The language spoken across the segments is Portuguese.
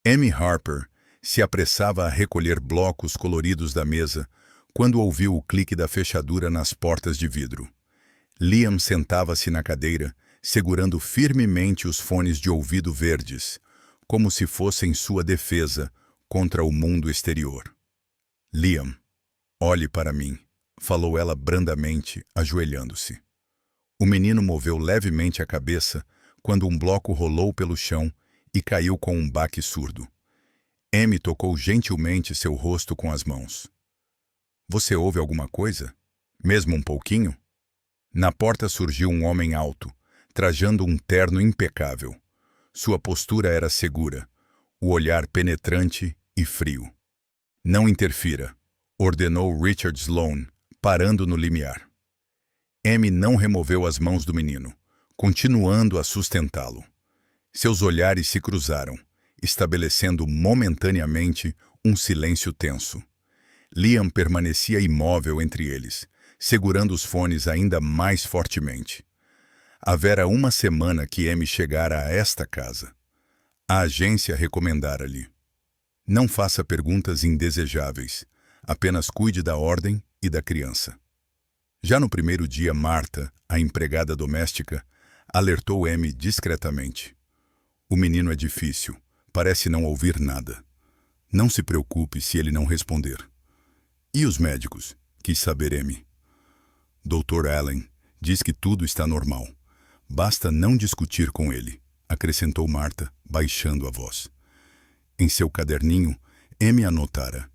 Amy Harper se apressava a recolher blocos coloridos da mesa quando ouviu o clique da fechadura nas portas de vidro. Liam sentava-se na cadeira, segurando firmemente os fones de ouvido verdes, como se fossem sua defesa contra o mundo exterior. Liam, olhe para mim, falou ela brandamente, ajoelhando-se. O menino moveu levemente a cabeça quando um bloco rolou pelo chão e caiu com um baque surdo. Amy tocou gentilmente seu rosto com as mãos. Você ouve alguma coisa? Mesmo um pouquinho? Na porta surgiu um homem alto, trajando um terno impecável. Sua postura era segura, o olhar penetrante e frio. Não interfira, ordenou Richard Sloane, parando no limiar. Amy não removeu as mãos do menino, continuando a sustentá-lo. Seus olhares se cruzaram, estabelecendo momentaneamente um silêncio tenso. Liam permanecia imóvel entre eles, segurando os fones ainda mais fortemente. Havera uma semana que Amy chegara a esta casa. A agência recomendara-lhe: não faça perguntas indesejáveis, apenas cuide da ordem e da criança. Já no primeiro dia, Marta, a empregada doméstica, alertou Amy discretamente. O menino é difícil, parece não ouvir nada. Não se preocupe se ele não responder. E os médicos? Quis saber Amy. Dr. Allen diz que tudo está normal. Basta não discutir com ele, acrescentou Marta, baixando a voz. Em seu caderninho, Amy anotara.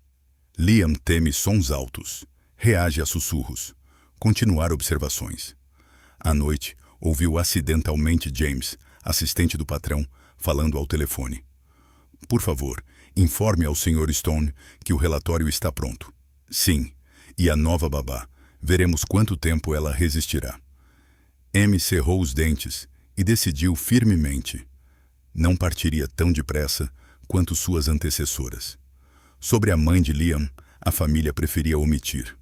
Liam teme sons altos, reage a sussurros, continuar observações. À noite, ouviu acidentalmente James, assistente do patrão, falando ao telefone. Por favor, informe ao Sr. Stone que o relatório está pronto. Sim, e a nova babá. Veremos quanto tempo ela resistirá. Amy cerrou os dentes e decidiu firmemente. Não partiria tão depressa quanto suas antecessoras. Sobre a mãe de Liam, a família preferia omitir.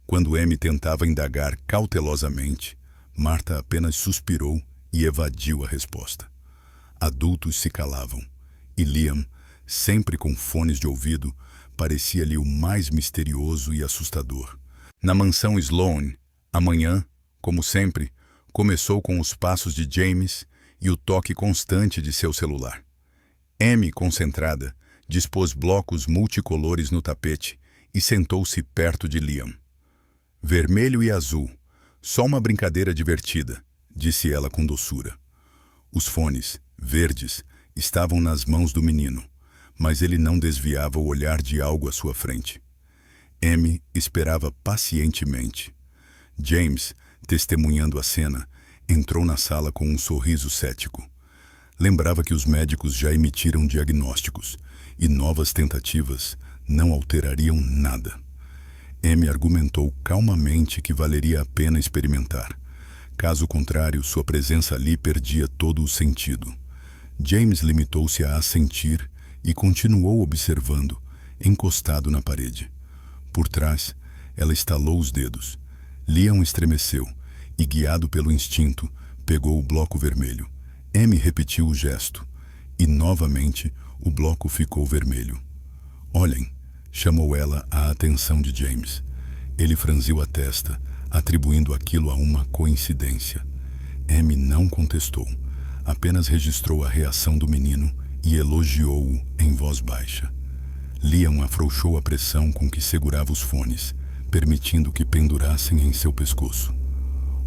Quando Amy tentava indagar cautelosamente, Marta apenas suspirou e evadiu a resposta. Adultos se calavam, e Liam, sempre com fones de ouvido, parecia-lhe o mais misterioso e assustador. Na mansão Sloane, a manhã, como sempre, começou com os passos de James e o toque constante de seu celular. Amy, concentrada, dispôs blocos multicolores no tapete e sentou-se perto de Liam. Vermelho e azul, só uma brincadeira divertida, disse ela com doçura. Os fones, verdes, estavam nas mãos do menino, mas ele não desviava o olhar de algo à sua frente. Amy esperava pacientemente. James, testemunhando a cena, entrou na sala com um sorriso cético. Lembrava que os médicos já emitiram diagnósticos e novas tentativas não alterariam nada. Amy argumentou calmamente que valeria a pena experimentar. Caso contrário, sua presença ali perdia todo o sentido. James limitou-se a assentir e continuou observando, encostado na parede. Por trás, ela estalou os dedos. Liam estremeceu e, guiado pelo instinto, pegou o bloco vermelho. Amy repetiu o gesto e, novamente, o bloco ficou vermelho. Olhem, chamou ela a atenção de James. Ele franziu a testa, atribuindo aquilo a uma coincidência. Amy não contestou, apenas registrou a reação do menino e elogiou-o em voz baixa. Liam afrouxou a pressão com que segurava os fones, permitindo que pendurassem em seu pescoço.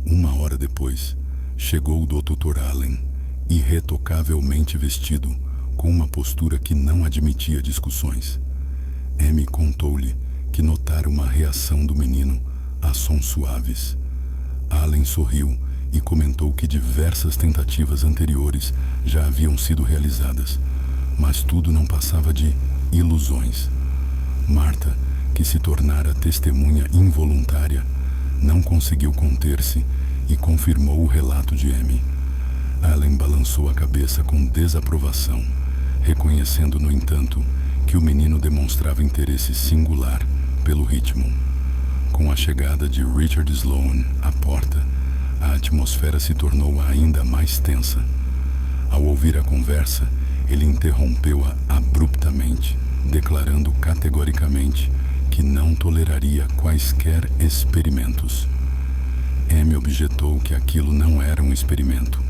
Uma hora depois, chegou o Dr. Allen, irretocavelmente vestido, com uma postura que não admitia discussões. Amy contou-lhe que notara uma reação do menino a sons suaves. Allen sorriu e comentou que diversas tentativas anteriores já haviam sido realizadas, mas tudo não passava de ilusões. Marta, que se tornara testemunha involuntária, não conseguiu conter-se e confirmou o relato de Amy. Allen balançou a cabeça com desaprovação, reconhecendo, no entanto, que o menino demonstrava interesse singular pelo ritmo. Com a chegada de Richard Sloane à porta, a atmosfera se tornou ainda mais tensa. Ao ouvir a conversa, ele interrompeu-a abruptamente, declarando categoricamente que não toleraria quaisquer experimentos. Amy objetou que aquilo não era um experimento,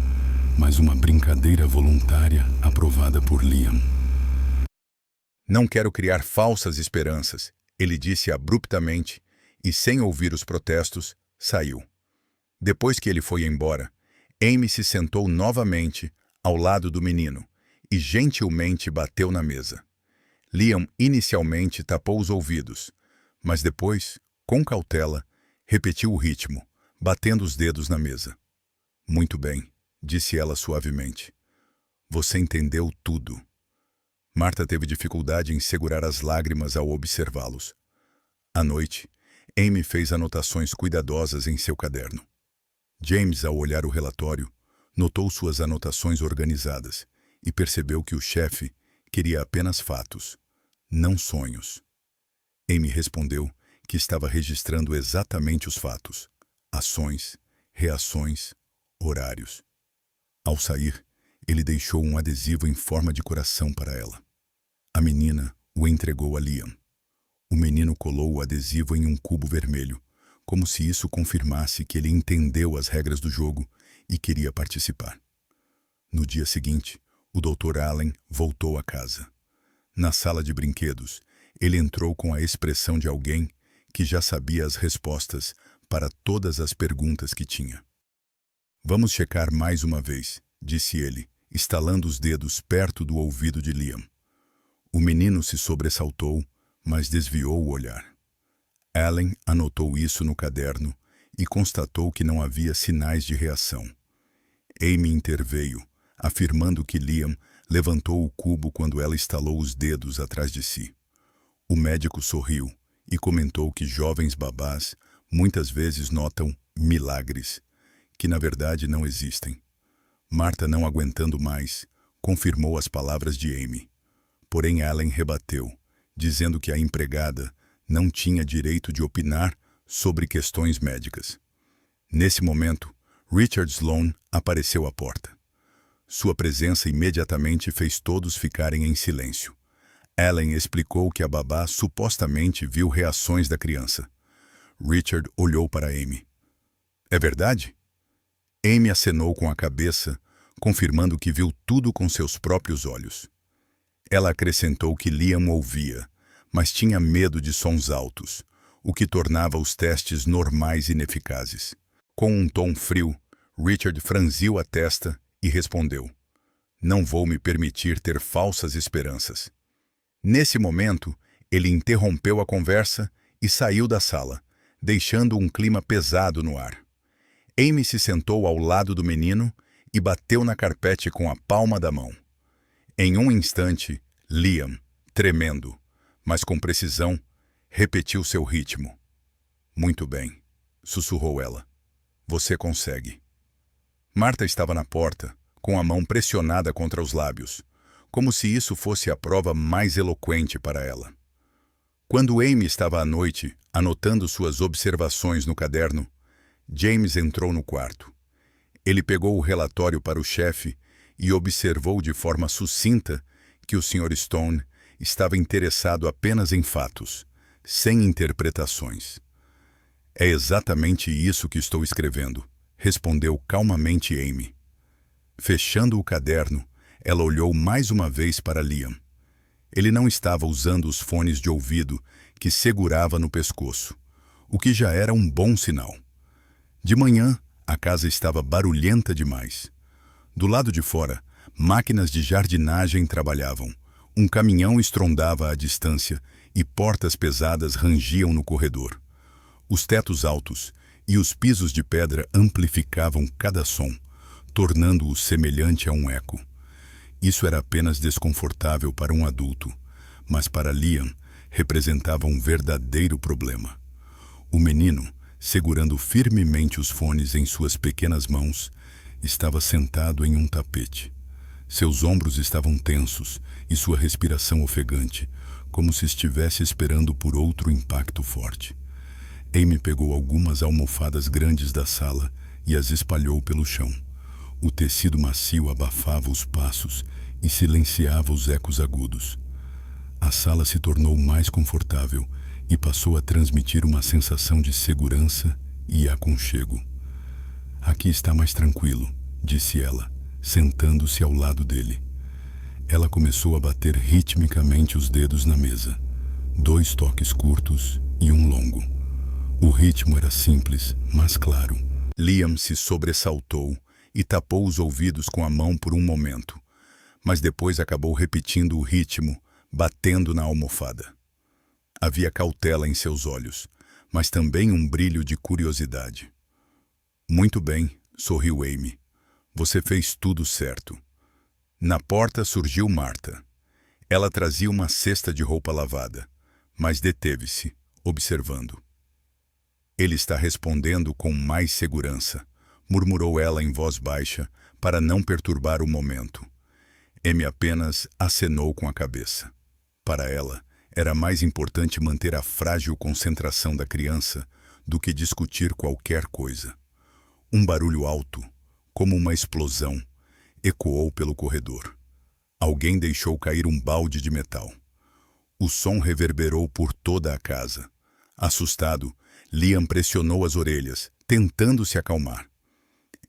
mas uma brincadeira voluntária aprovada por Liam. Não quero criar falsas esperanças, ele disse abruptamente e, sem ouvir os protestos, saiu. Depois que ele foi embora, Amy se sentou novamente ao lado do menino e gentilmente bateu na mesa. Liam inicialmente tapou os ouvidos, mas depois, com cautela, repetiu o ritmo, batendo os dedos na mesa. Muito bem, disse ela suavemente. Você entendeu tudo. Marta teve dificuldade em segurar as lágrimas ao observá-los. À noite, Amy fez anotações cuidadosas em seu caderno. James, ao olhar o relatório, notou suas anotações organizadas e percebeu que o chefe queria apenas fatos, não sonhos. Amy respondeu que estava registrando exatamente os fatos, ações, reações, horários. Ao sair, ele deixou um adesivo em forma de coração para ela. A menina o entregou a Liam. O menino colou o adesivo em um cubo vermelho, como se isso confirmasse que ele entendeu as regras do jogo e queria participar. No dia seguinte, o Dr. Allen voltou a casa. Na sala de brinquedos, ele entrou com a expressão de alguém que já sabia as respostas para todas as perguntas que tinha. Vamos checar mais uma vez, disse ele, estalando os dedos perto do ouvido de Liam. O menino se sobressaltou, mas desviou o olhar. Allen anotou isso no caderno e constatou que não havia sinais de reação. Amy interveio, afirmando que Liam levantou o cubo quando ela estalou os dedos atrás de si. O médico sorriu e comentou que jovens babás muitas vezes notam milagres, que na verdade não existem. Marta, não aguentando mais, confirmou as palavras de Amy. Porém, Allen rebateu, dizendo que a empregada não tinha direito de opinar sobre questões médicas. Nesse momento, Richard Sloane apareceu à porta. Sua presença imediatamente fez todos ficarem em silêncio. Allen explicou que a babá supostamente viu reações da criança. Richard olhou para Amy. É verdade? Amy acenou com a cabeça, confirmando que viu tudo com seus próprios olhos. Ela acrescentou que Liam ouvia, mas tinha medo de sons altos, o que tornava os testes normais ineficazes. Com um tom frio, Richard franziu a testa e respondeu: Não vou me permitir ter falsas esperanças. Nesse momento, ele interrompeu a conversa e saiu da sala, deixando um clima pesado no ar. Amy se sentou ao lado do menino e bateu na carpete com a palma da mão. Em um instante, Liam, tremendo, mas com precisão, repetiu seu ritmo. Muito bem, sussurrou ela. Você consegue. Marta estava na porta, com a mão pressionada contra os lábios, como se isso fosse a prova mais eloquente para ela. Quando Amy estava à noite, anotando suas observações no caderno, James entrou no quarto. Ele pegou o relatório para o chefe e observou de forma sucinta que o Sr. Stone estava interessado apenas em fatos, sem interpretações. É exatamente isso que estou escrevendo, respondeu calmamente Amy. Fechando o caderno, ela olhou mais uma vez para Liam. Ele não estava usando os fones de ouvido que segurava no pescoço, o que já era um bom sinal. De manhã, a casa estava barulhenta demais. Do lado de fora, máquinas de jardinagem trabalhavam, um caminhão estrondava à distância e portas pesadas rangiam no corredor. Os tetos altos e os pisos de pedra amplificavam cada som, tornando-o semelhante a um eco. Isso era apenas desconfortável para um adulto, mas para Liam representava um verdadeiro problema. O menino, segurando firmemente os fones em suas pequenas mãos, estava sentado em um tapete. Seus ombros estavam tensos e sua respiração ofegante, como se estivesse esperando por outro impacto forte. Amy pegou algumas almofadas grandes da sala e as espalhou pelo chão. O tecido macio abafava os passos e silenciava os ecos agudos. A sala se tornou mais confortável e passou a transmitir uma sensação de segurança e aconchego. "Aqui está mais tranquilo", disse ela, sentando-se ao lado dele. Ela começou a bater ritmicamente os dedos na mesa. 2 toques curtos e um longo. O ritmo era simples, mas claro. Liam se sobressaltou e tapou os ouvidos com a mão por um momento, mas depois acabou repetindo o ritmo, batendo na almofada. Havia cautela em seus olhos, mas também um brilho de curiosidade. "Muito bem", sorriu Amy. "Você fez tudo certo." Na porta surgiu Marta. Ela trazia uma cesta de roupa lavada, mas deteve-se, observando. "Ele está respondendo com mais segurança", murmurou ela em voz baixa, para não perturbar o momento. Amy apenas acenou com a cabeça. Para ela, era mais importante manter a frágil concentração da criança do que discutir qualquer coisa. Um barulho alto, como uma explosão, ecoou pelo corredor. Alguém deixou cair um balde de metal. O som reverberou por toda a casa. Assustado, Liam pressionou as orelhas, tentando se acalmar.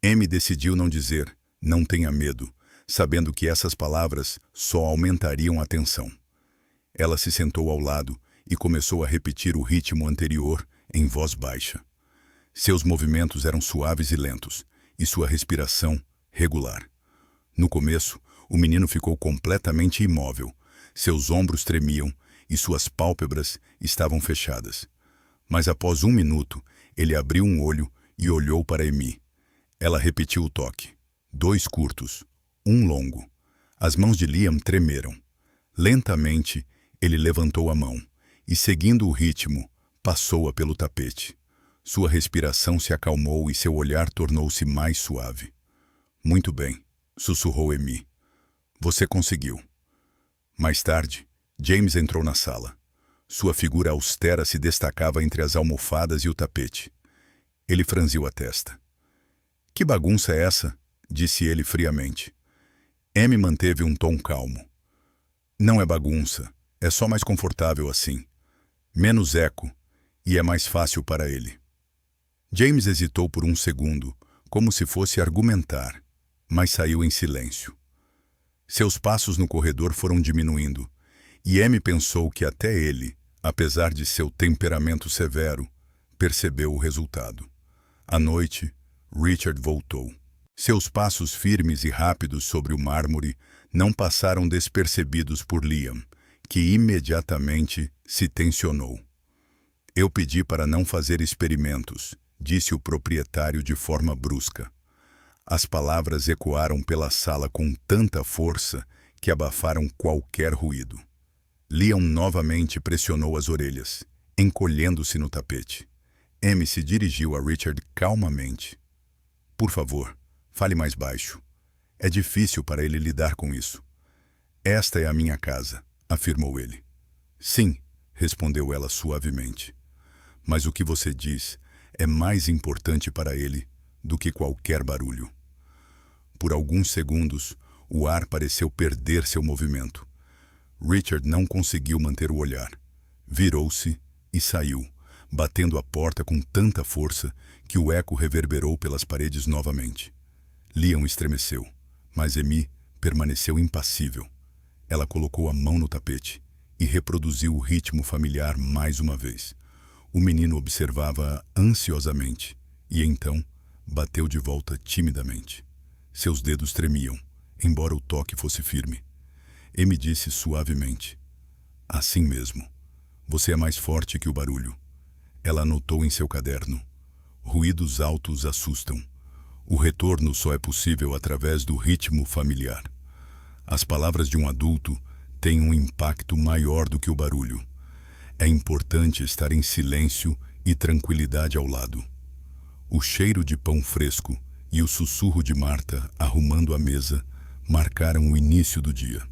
Amy decidiu não dizer "não tenha medo", sabendo que essas palavras só aumentariam a tensão. Ela se sentou ao lado e começou a repetir o ritmo anterior em voz baixa. Seus movimentos eram suaves e lentos, e sua respiração regular. No começo, o menino ficou completamente imóvel. Seus ombros tremiam e suas pálpebras estavam fechadas. Mas após 1 minuto, ele abriu um olho e olhou para Amy. Ela repetiu o toque. 2 curtos, 1 longo. As mãos de Liam tremeram. Lentamente, ele levantou a mão e, seguindo o ritmo, passou-a pelo tapete. Sua respiração se acalmou e seu olhar tornou-se mais suave. "Muito bem", sussurrou Amy. "Você conseguiu." Mais tarde, James entrou na sala. Sua figura austera se destacava entre as almofadas e o tapete. Ele franziu a testa. "Que bagunça é essa?", disse ele friamente. Amy manteve um tom calmo. "Não é bagunça. É só mais confortável assim. Menos eco, e é mais fácil para ele." James hesitou por um segundo, como se fosse argumentar, mas saiu em silêncio. Seus passos no corredor foram diminuindo, e Amy pensou que até ele, apesar de seu temperamento severo, percebeu o resultado. À noite, Richard voltou. Seus passos firmes e rápidos sobre o mármore não passaram despercebidos por Liam, que imediatamente se tensionou. "Eu pedi para não fazer experimentos", disse o proprietário de forma brusca. As palavras ecoaram pela sala com tanta força que abafaram qualquer ruído. Liam novamente pressionou as orelhas, encolhendo-se no tapete. Amy se dirigiu a Richard calmamente. "Por favor, fale mais baixo. É difícil para ele lidar com isso." "Esta é a minha casa", afirmou ele. "Sim", respondeu ela suavemente. "Mas o que você diz é mais importante para ele do que qualquer barulho." Por alguns segundos, o ar pareceu perder seu movimento. Richard não conseguiu manter o olhar. Virou-se e saiu, batendo a porta com tanta força que o eco reverberou pelas paredes novamente. Liam estremeceu, mas Amy permaneceu impassível. Ela colocou a mão no tapete e reproduziu o ritmo familiar mais uma vez. O menino observava-a ansiosamente e então bateu de volta timidamente. Seus dedos tremiam, embora o toque fosse firme. Amy disse suavemente: "Assim mesmo. Você é mais forte que o barulho." Ela anotou em seu caderno: "Ruídos altos assustam. O retorno só é possível através do ritmo familiar. As palavras de um adulto têm um impacto maior do que o barulho. É importante estar em silêncio e tranquilidade ao lado." O cheiro de pão fresco e o sussurro de Marta arrumando a mesa marcaram o início do dia.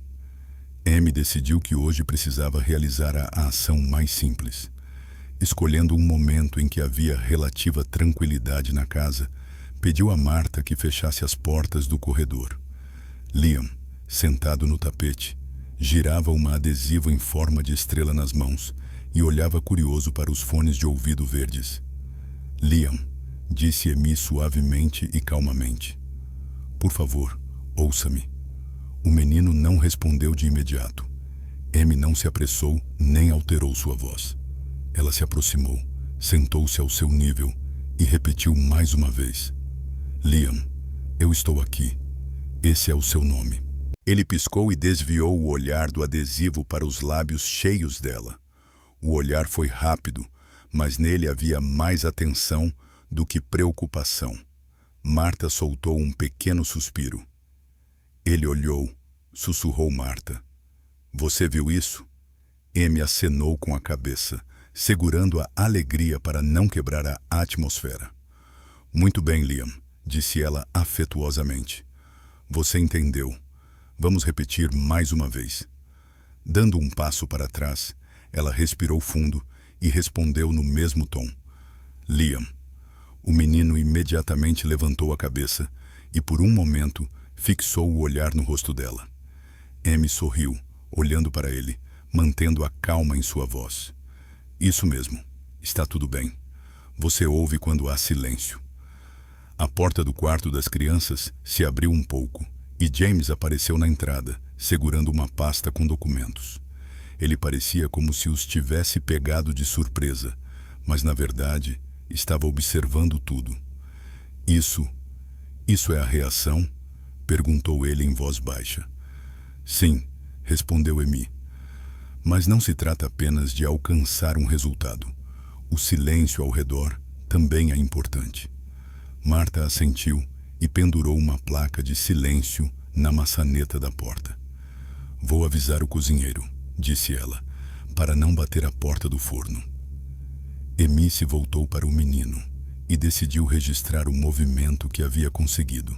Amy decidiu que hoje precisava realizar a ação mais simples. Escolhendo um momento em que havia relativa tranquilidade na casa, pediu a Marta que fechasse as portas do corredor. "Liam, sentado no tapete, girava uma adesiva em forma de estrela nas mãos e olhava curioso para os fones de ouvido verdes. Liam, disse Amy suavemente e calmamente. Por favor, ouça-me. O menino não respondeu de imediato. Amy não se apressou nem alterou sua voz. Ela se aproximou, sentou-se ao seu nível e repetiu mais uma vez. Liam, eu estou aqui. Esse é o seu nome. Ele piscou e desviou o olhar do adesivo para os lábios cheios dela. O olhar foi rápido, mas nele havia mais atenção do que preocupação. Marta soltou um pequeno suspiro. Ele olhou, sussurrou Marta. Você viu isso? Amy acenou com a cabeça, segurando a alegria para não quebrar a atmosfera. Muito bem, Liam, disse ela afetuosamente. Você entendeu. Vamos repetir mais uma vez. Dando um passo para trás, ela respirou fundo e respondeu no mesmo tom. Liam. O menino imediatamente levantou a cabeça e, por um momento, fixou o olhar no rosto dela. Amy sorriu, olhando para ele, mantendo a calma em sua voz. Isso mesmo. Está tudo bem. Você ouve quando há silêncio. A porta do quarto das crianças se abriu um pouco e James apareceu na entrada, segurando uma pasta com documentos. Ele parecia como se os tivesse pegado de surpresa, mas na verdade estava observando tudo. Isso é a reação? Perguntou ele em voz baixa. Sim, respondeu Amy. Mas não se trata apenas de alcançar um resultado. O silêncio ao redor também é importante. Marta assentiu e pendurou uma placa de silêncio na maçaneta da porta. Vou avisar o cozinheiro, disse ela, para não bater a porta do forno. Amy se voltou para o menino e decidiu registrar o movimento que havia conseguido.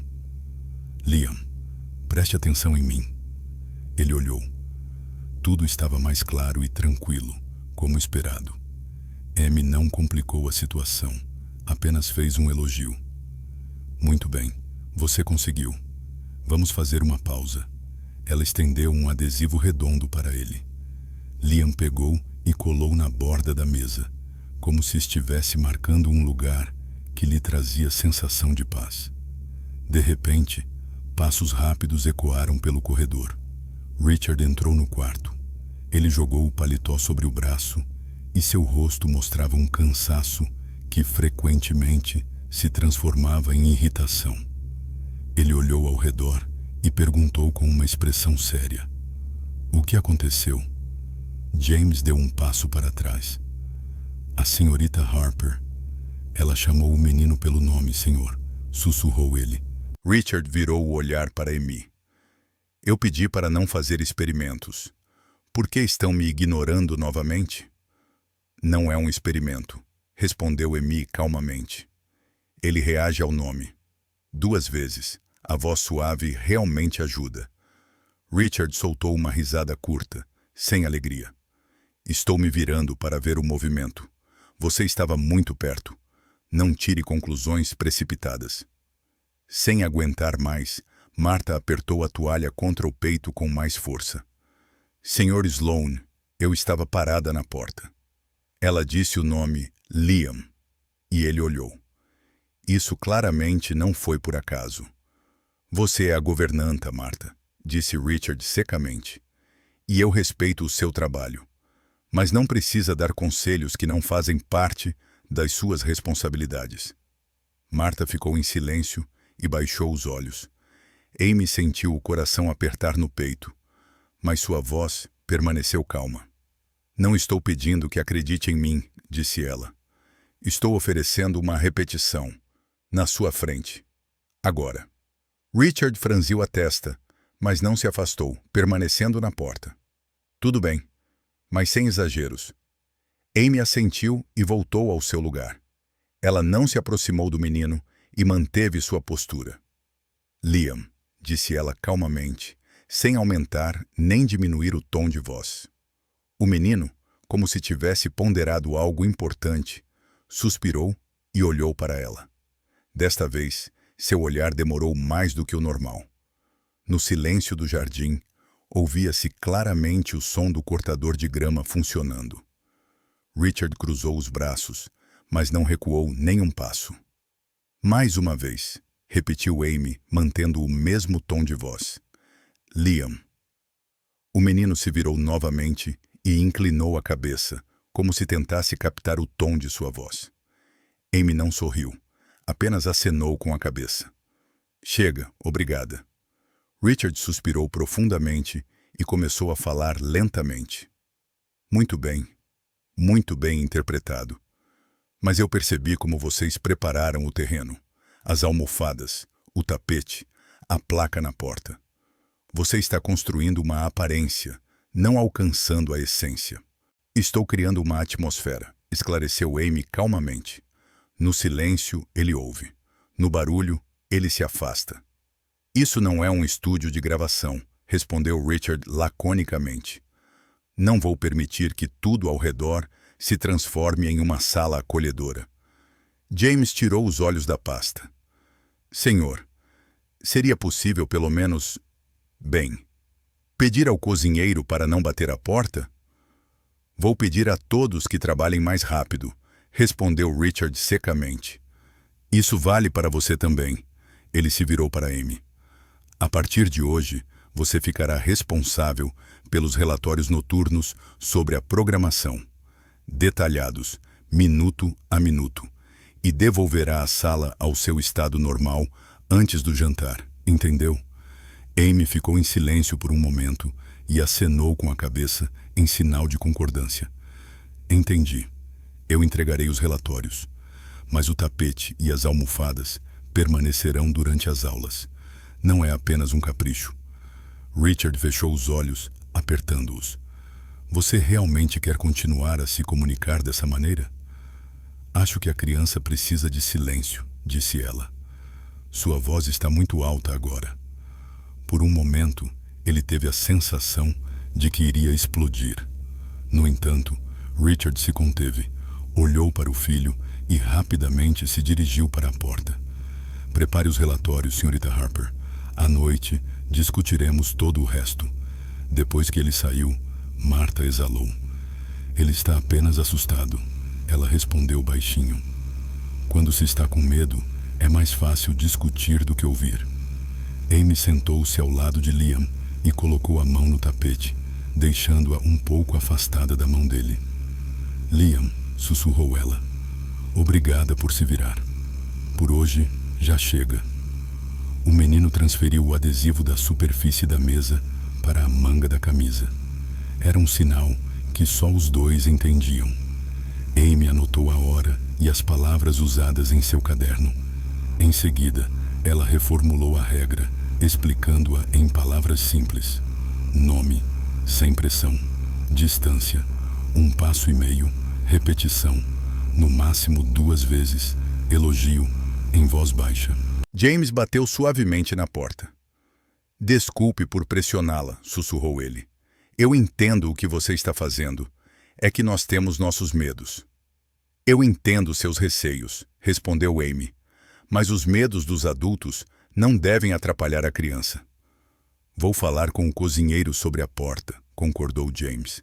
Liam, preste atenção em mim. Ele olhou. Tudo estava mais claro e tranquilo, como esperado. Amy não complicou a situação, apenas fez um elogio. Muito bem, você conseguiu. Vamos fazer uma pausa. Ela estendeu um adesivo redondo para ele. Liam pegou e colou na borda da mesa, como se estivesse marcando um lugar que lhe trazia sensação de paz. De repente, passos rápidos ecoaram pelo corredor. Richard entrou no quarto. Ele jogou o paletó sobre o braço e seu rosto mostrava um cansaço que frequentemente se transformava em irritação. Ele olhou ao redor e perguntou com uma expressão séria. O que aconteceu? James deu um passo para trás. A senhorita Harper. Ela chamou o menino pelo nome, senhor, sussurrou ele. Richard virou o olhar para Amy. Eu pedi para não fazer experimentos. Por que estão me ignorando novamente? Não é um experimento, respondeu Amy calmamente. Ele reage ao nome. 2 vezes. A voz suave realmente ajuda. Richard soltou uma risada curta, sem alegria. Estou me virando para ver o movimento. Você estava muito perto. Não tire conclusões precipitadas. Sem aguentar mais, Marta apertou a toalha contra o peito com mais força. Senhor Sloane, eu estava parada na porta. Ela disse o nome Liam, e ele olhou. Isso claramente não foi por acaso. Você é a governanta, Marta, disse Richard secamente. E eu respeito o seu trabalho. Mas não precisa dar conselhos que não fazem parte das suas responsabilidades. Marta ficou em silêncio e baixou os olhos. Amy sentiu o coração apertar no peito, mas sua voz permaneceu calma. Não estou pedindo que acredite em mim, disse ela. Estou oferecendo uma repetição, na sua frente. Agora. Richard franziu a testa, mas não se afastou, permanecendo na porta. Tudo bem, mas sem exageros. Amy assentiu e voltou ao seu lugar. Ela não se aproximou do menino e manteve sua postura. Liam, disse ela calmamente, sem aumentar nem diminuir o tom de voz. O menino, como se tivesse ponderado algo importante, suspirou e olhou para ela. Desta vez, seu olhar demorou mais do que o normal. No silêncio do jardim, ouvia-se claramente o som do cortador de grama funcionando. Richard cruzou os braços, mas não recuou nem um passo. Mais uma vez, repetiu Amy, mantendo o mesmo tom de voz. Liam. O menino se virou novamente e inclinou a cabeça, como se tentasse captar o tom de sua voz. Amy não sorriu, apenas acenou com a cabeça. Chega, obrigada. Richard suspirou profundamente e começou a falar lentamente. Muito bem interpretado. Mas eu percebi como vocês prepararam o terreno, as almofadas, o tapete, a placa na porta. Você está construindo uma aparência, não alcançando a essência. Estou criando uma atmosfera, esclareceu Amy calmamente. No silêncio, ele ouve. No barulho, ele se afasta. Isso não é um estúdio de gravação, respondeu Richard laconicamente. Não vou permitir que tudo ao redor se transforme em uma sala acolhedora. James tirou os olhos da pasta. Senhor, seria possível pelo menos... pedir ao cozinheiro para não bater a porta? Vou pedir a todos que trabalhem mais rápido, respondeu Richard secamente. Isso vale para você também. Ele se virou para Amy. A partir de hoje, você ficará responsável pelos relatórios noturnos sobre a programação, detalhados, minuto a minuto, e devolverá a sala ao seu estado normal antes do jantar, entendeu? Amy ficou em silêncio por um momento e acenou com a cabeça em sinal de concordância. Entendi. Eu entregarei os relatórios, mas o tapete e as almofadas permanecerão durante as aulas. Não é apenas um capricho. Richard fechou os olhos, apertando-os. Você realmente quer continuar a se comunicar dessa maneira? Acho que a criança precisa de silêncio, disse ela. Sua voz está muito alta agora. Por um momento, ele teve a sensação de que iria explodir. No entanto, Richard se conteve, olhou para o filho e rapidamente se dirigiu para a porta. Prepare os relatórios, senhorita Harper. À noite, discutiremos todo o resto. Depois que ele saiu, Marta exalou. Ele está apenas assustado. Ela respondeu baixinho. Quando se está com medo, é mais fácil discutir do que ouvir. Amy sentou-se ao lado de Liam e colocou a mão no tapete, deixando-a um pouco afastada da mão dele. Liam, sussurrou ela. Obrigada por se virar. Por hoje, já chega. O menino transferiu o adesivo da superfície da mesa para a manga da camisa. Era um sinal que só os dois entendiam. Amy anotou a hora e as palavras usadas em seu caderno. Em seguida, ela reformulou a regra, explicando-a em palavras simples. Nome, sem pressão. Distância, 1,5 passo, repetição, no máximo 2 vezes, elogio, em voz baixa. James bateu suavemente na porta. Desculpe por pressioná-la, sussurrou ele. Eu entendo o que você está fazendo. É que nós temos nossos medos. Eu entendo seus receios, respondeu Amy. Mas os medos dos adultos não devem atrapalhar a criança. Vou falar com o cozinheiro sobre a porta, concordou James.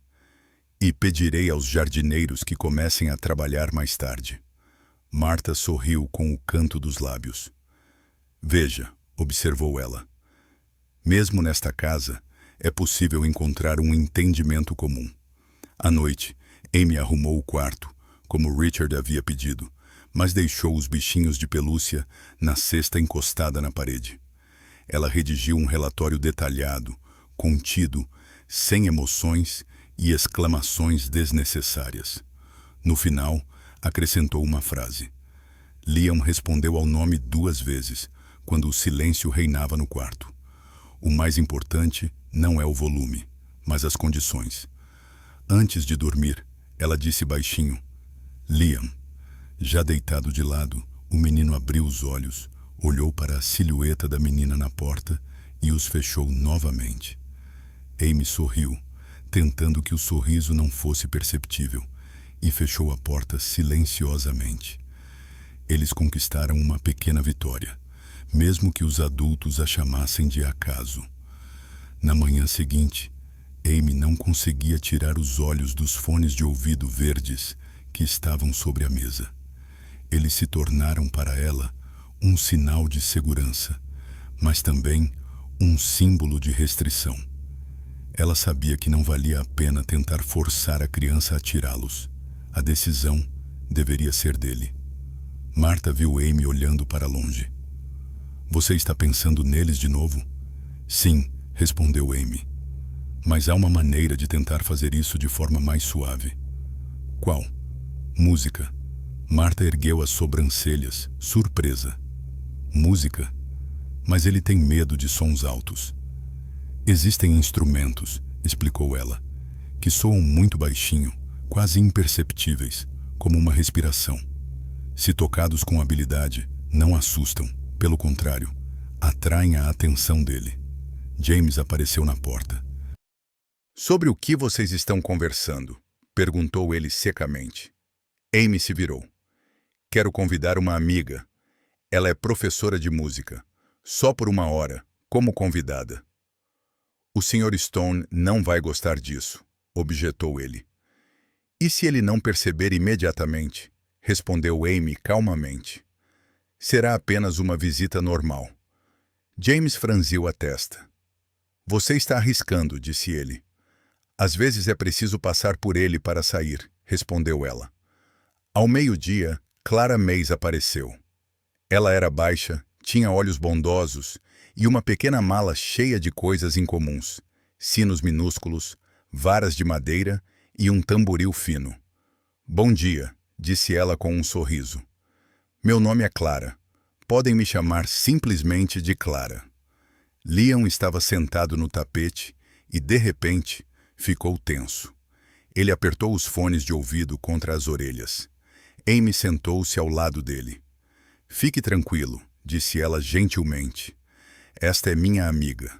E pedirei aos jardineiros que comecem a trabalhar mais tarde. Marta sorriu com o canto dos lábios. Veja, observou ela. Mesmo nesta casa, é possível encontrar um entendimento comum. À noite, Amy arrumou o quarto, como Richard havia pedido, mas deixou os bichinhos de pelúcia na cesta encostada na parede. Ela redigiu um relatório detalhado, contido, sem emoções e exclamações desnecessárias. No final, acrescentou uma frase. Liam respondeu ao nome 2 vezes, quando o silêncio reinava no quarto. O mais importante não é o volume, mas as condições. Antes de dormir, ela disse baixinho, Liam. Já deitado de lado, o menino abriu os olhos, olhou para a silhueta da menina na porta e os fechou novamente. Amy sorriu, tentando que o sorriso não fosse perceptível, e fechou a porta silenciosamente. Eles conquistaram uma pequena vitória, mesmo que os adultos a chamassem de acaso. Na manhã seguinte, Amy não conseguia tirar os olhos dos fones de ouvido verdes que estavam sobre a mesa. Eles se tornaram para ela um sinal de segurança, mas também um símbolo de restrição. Ela sabia que não valia a pena tentar forçar a criança a tirá-los. A decisão deveria ser dele. Marta viu Amy olhando para longe. Você está pensando neles de novo? Sim, respondeu Amy. Mas há uma maneira de tentar fazer isso de forma mais suave. Qual? Música. Marta ergueu as sobrancelhas, surpresa. Música? Mas ele tem medo de sons altos. Existem instrumentos, explicou ela, que soam muito baixinho, quase imperceptíveis, como uma respiração. Se tocados com habilidade, não assustam, pelo contrário, atraem a atenção dele. James apareceu na porta. Sobre o que vocês estão conversando? Perguntou ele secamente. Amy se virou. Quero convidar uma amiga. Ela é professora de música. Só por 1 hora, como convidada. O Sr. Stone não vai gostar disso, objetou ele. E se ele não perceber imediatamente? Respondeu Amy calmamente. Será apenas uma visita normal. James franziu a testa. Você está arriscando, disse ele. Às vezes é preciso passar por ele para sair, respondeu ela. Ao meio-dia, Clara Mays apareceu. Ela era baixa, tinha olhos bondosos e uma pequena mala cheia de coisas incomuns, sinos minúsculos, varas de madeira e um tamboril fino. Bom dia, disse ela com um sorriso. Meu nome é Clara. Podem me chamar simplesmente de Clara. Liam estava sentado no tapete e, de repente, ficou tenso. Ele apertou os fones de ouvido contra as orelhas. Amy sentou-se ao lado dele. Fique tranquilo, disse ela gentilmente. Esta é minha amiga.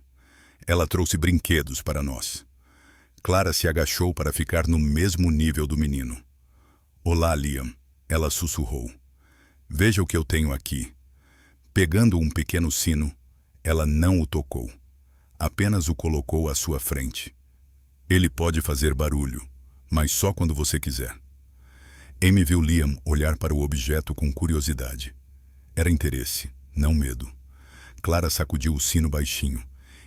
Ela trouxe brinquedos para nós. Clara se agachou para ficar no mesmo nível do menino. Olá, Liam, ela sussurrou. Veja o que eu tenho aqui. Pegando um pequeno sino, ela não o tocou. Apenas o colocou à sua frente. Ele pode fazer barulho, mas só quando você quiser. Amy viu Liam olhar para o objeto com curiosidade. Era interesse, não medo. Clara sacudiu o sino baixinho,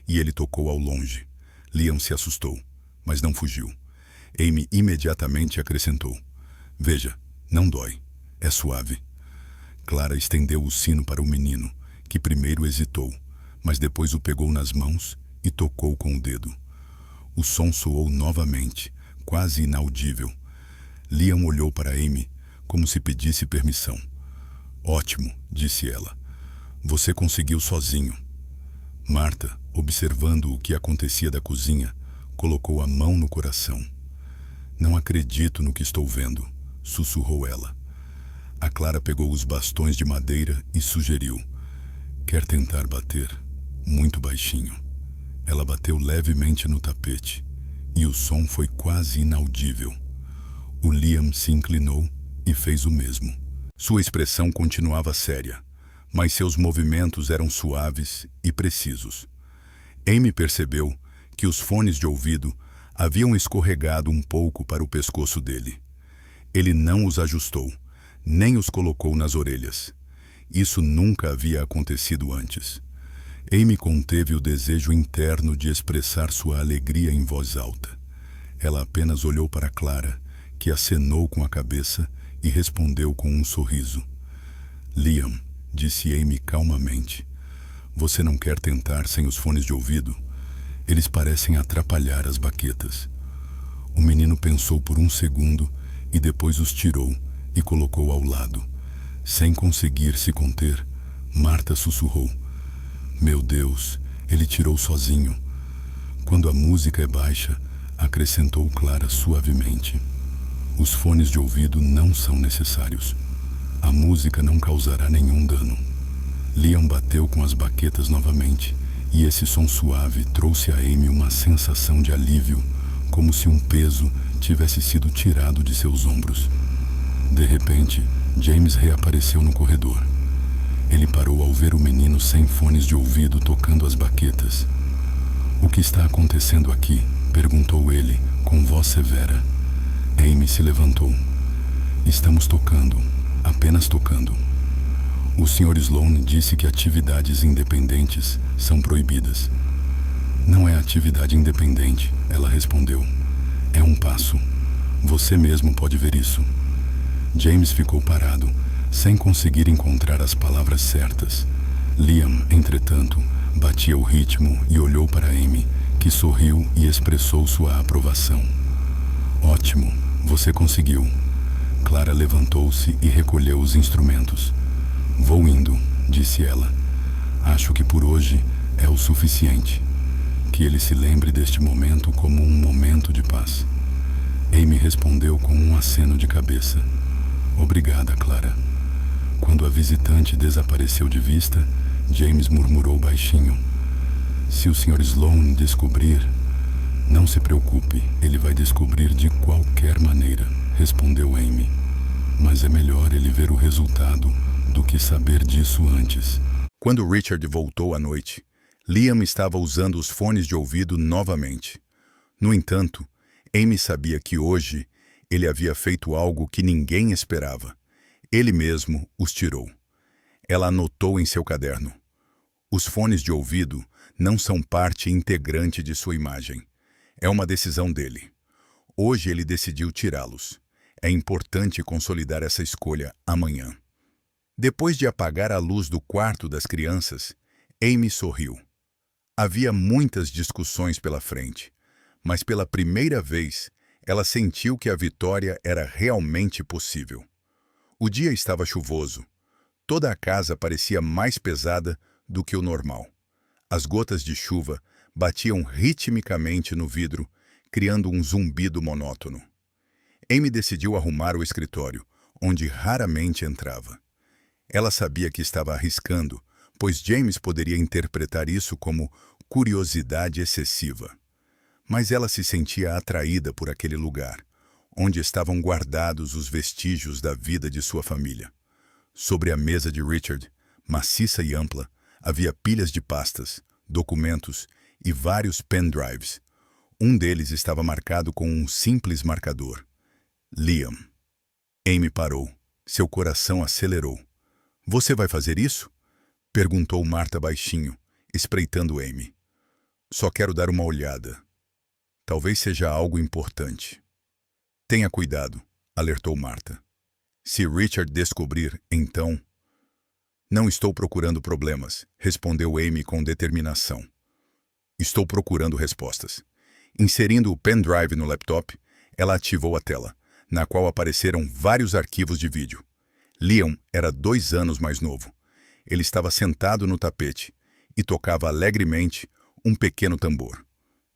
e ele tocou ao longe. Liam se assustou, mas não fugiu. Amy imediatamente acrescentou. Veja, não dói, é suave. Clara estendeu o sino para o menino, que primeiro hesitou, mas depois o pegou nas mãos e tocou com o dedo. O som soou novamente, quase inaudível. Liam olhou para Amy, como se pedisse permissão. Ótimo, disse ela. Você conseguiu sozinho. Marta, observando o que acontecia da cozinha, colocou a mão no coração. Não acredito no que estou vendo, sussurrou ela. A Clara pegou os bastões de madeira e sugeriu. Quer tentar bater? Muito baixinho. Ela bateu levemente no tapete, e o som foi quase inaudível. O Liam se inclinou e fez o mesmo. Sua expressão continuava séria, mas seus movimentos eram suaves e precisos. Amy percebeu que os fones de ouvido haviam escorregado um pouco para o pescoço dele. Ele não os ajustou, nem os colocou nas orelhas. Isso nunca havia acontecido antes. Amy conteve o desejo interno de expressar sua alegria em voz alta. Ela apenas olhou para Clara, que acenou com a cabeça e respondeu com um sorriso. Liam, disse Amy calmamente, você não quer tentar sem os fones de ouvido? Eles parecem atrapalhar as baquetas. O menino pensou por um segundo e depois os tirou e colocou ao lado. Sem conseguir se conter, Marta sussurrou. Meu Deus, ele tirou sozinho. Quando a música é baixa, acrescentou Clara suavemente. Os fones de ouvido não são necessários. A música não causará nenhum dano. Liam bateu com as baquetas novamente, e esse som suave trouxe a Amy uma sensação de alívio, como se um peso tivesse sido tirado de seus ombros. De repente, James reapareceu no corredor. Ele parou ao ver o menino sem fones de ouvido tocando as baquetas. O que está acontecendo aqui? Perguntou ele, com voz severa. Amy se levantou. Estamos tocando, apenas tocando. O Sr. Sloane disse que atividades independentes são proibidas. Não é atividade independente, ela respondeu. É um passo. Você mesmo pode ver isso. James ficou parado, sem conseguir encontrar as palavras certas. Liam, entretanto, batia o ritmo e olhou para Amy, que sorriu e expressou sua aprovação. Ótimo, você conseguiu. Clara levantou-se e recolheu os instrumentos. Vou indo, disse ela. Acho que por hoje é o suficiente. Que ele se lembre deste momento como um momento de paz. Amy respondeu com um aceno de cabeça. Obrigada, Clara. Quando a visitante desapareceu de vista, James murmurou baixinho. Se o Sr. Sloane descobrir... Não se preocupe, ele vai descobrir de qualquer maneira, respondeu Amy. Mas é melhor ele ver o resultado do que saber disso antes. Quando Richard voltou à noite, Liam estava usando os fones de ouvido novamente. No entanto, Amy sabia que hoje ele havia feito algo que ninguém esperava. Ele mesmo os tirou. Ela anotou em seu caderno. Os fones de ouvido não são parte integrante de sua imagem. É uma decisão dele. Hoje ele decidiu tirá-los. É importante consolidar essa escolha amanhã. Depois de apagar a luz do quarto das crianças, Amy sorriu. Havia muitas discussões pela frente, mas pela primeira vez ela sentiu que a vitória era realmente possível. O dia estava chuvoso. Toda a casa parecia mais pesada do que o normal. As gotas de chuva batiam ritmicamente no vidro, criando um zumbido monótono. Amy decidiu arrumar o escritório, onde raramente entrava. Ela sabia que estava arriscando, pois James poderia interpretar isso como curiosidade excessiva. Mas ela se sentia atraída por aquele lugar, onde estavam guardados os vestígios da vida de sua família. Sobre a mesa de Richard, maciça e ampla, havia pilhas de pastas, documentos e vários pendrives. Um deles estava marcado com um simples marcador. Liam. Amy parou. Seu coração acelerou. Você vai fazer isso? Perguntou Marta baixinho, espreitando Amy. Só quero dar uma olhada. Talvez seja algo importante. Tenha cuidado, alertou Marta. Se Richard descobrir, então... Não estou procurando problemas, respondeu Amy com determinação. Estou procurando respostas. Inserindo o pendrive no laptop, ela ativou a tela, na qual apareceram vários arquivos de vídeo. Liam era 2 anos mais novo. Ele estava sentado no tapete e tocava alegremente um pequeno tambor.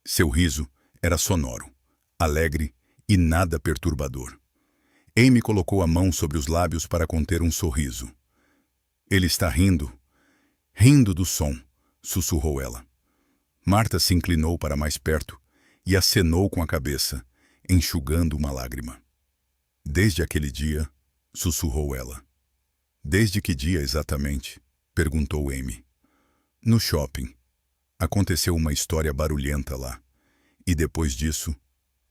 Seu riso era sonoro, alegre e nada perturbador. Amy colocou a mão sobre os lábios para conter um sorriso. Ele está rindo. Rindo do som, sussurrou ela. Marta se inclinou para mais perto e acenou com a cabeça, enxugando uma lágrima. Desde aquele dia, sussurrou ela. Desde que dia exatamente? Perguntou Amy. No shopping. Aconteceu uma história barulhenta lá. E depois disso,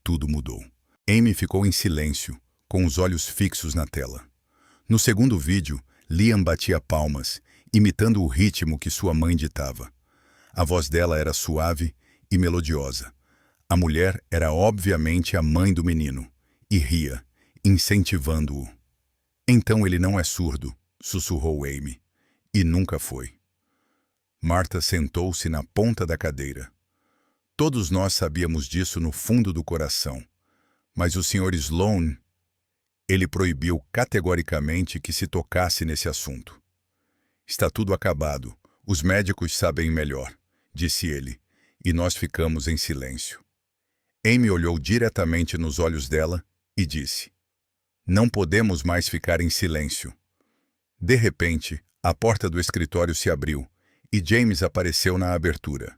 tudo mudou. Amy ficou em silêncio, com os olhos fixos na tela. No segundo vídeo, Liam batia palmas, imitando o ritmo que sua mãe ditava. A voz dela era suave e melodiosa. A mulher era obviamente a mãe do menino, e ria, incentivando-o. Então ele não é surdo, sussurrou Amy, e nunca foi. Marta sentou-se na ponta da cadeira. Todos nós sabíamos disso no fundo do coração, mas o Sr. Sloane, ele proibiu categoricamente que se tocasse nesse assunto. Está tudo acabado, os médicos sabem melhor, disse ele, e nós ficamos em silêncio. Amy olhou diretamente nos olhos dela e disse: Não podemos mais ficar em silêncio. De repente, a porta do escritório se abriu e James apareceu na abertura.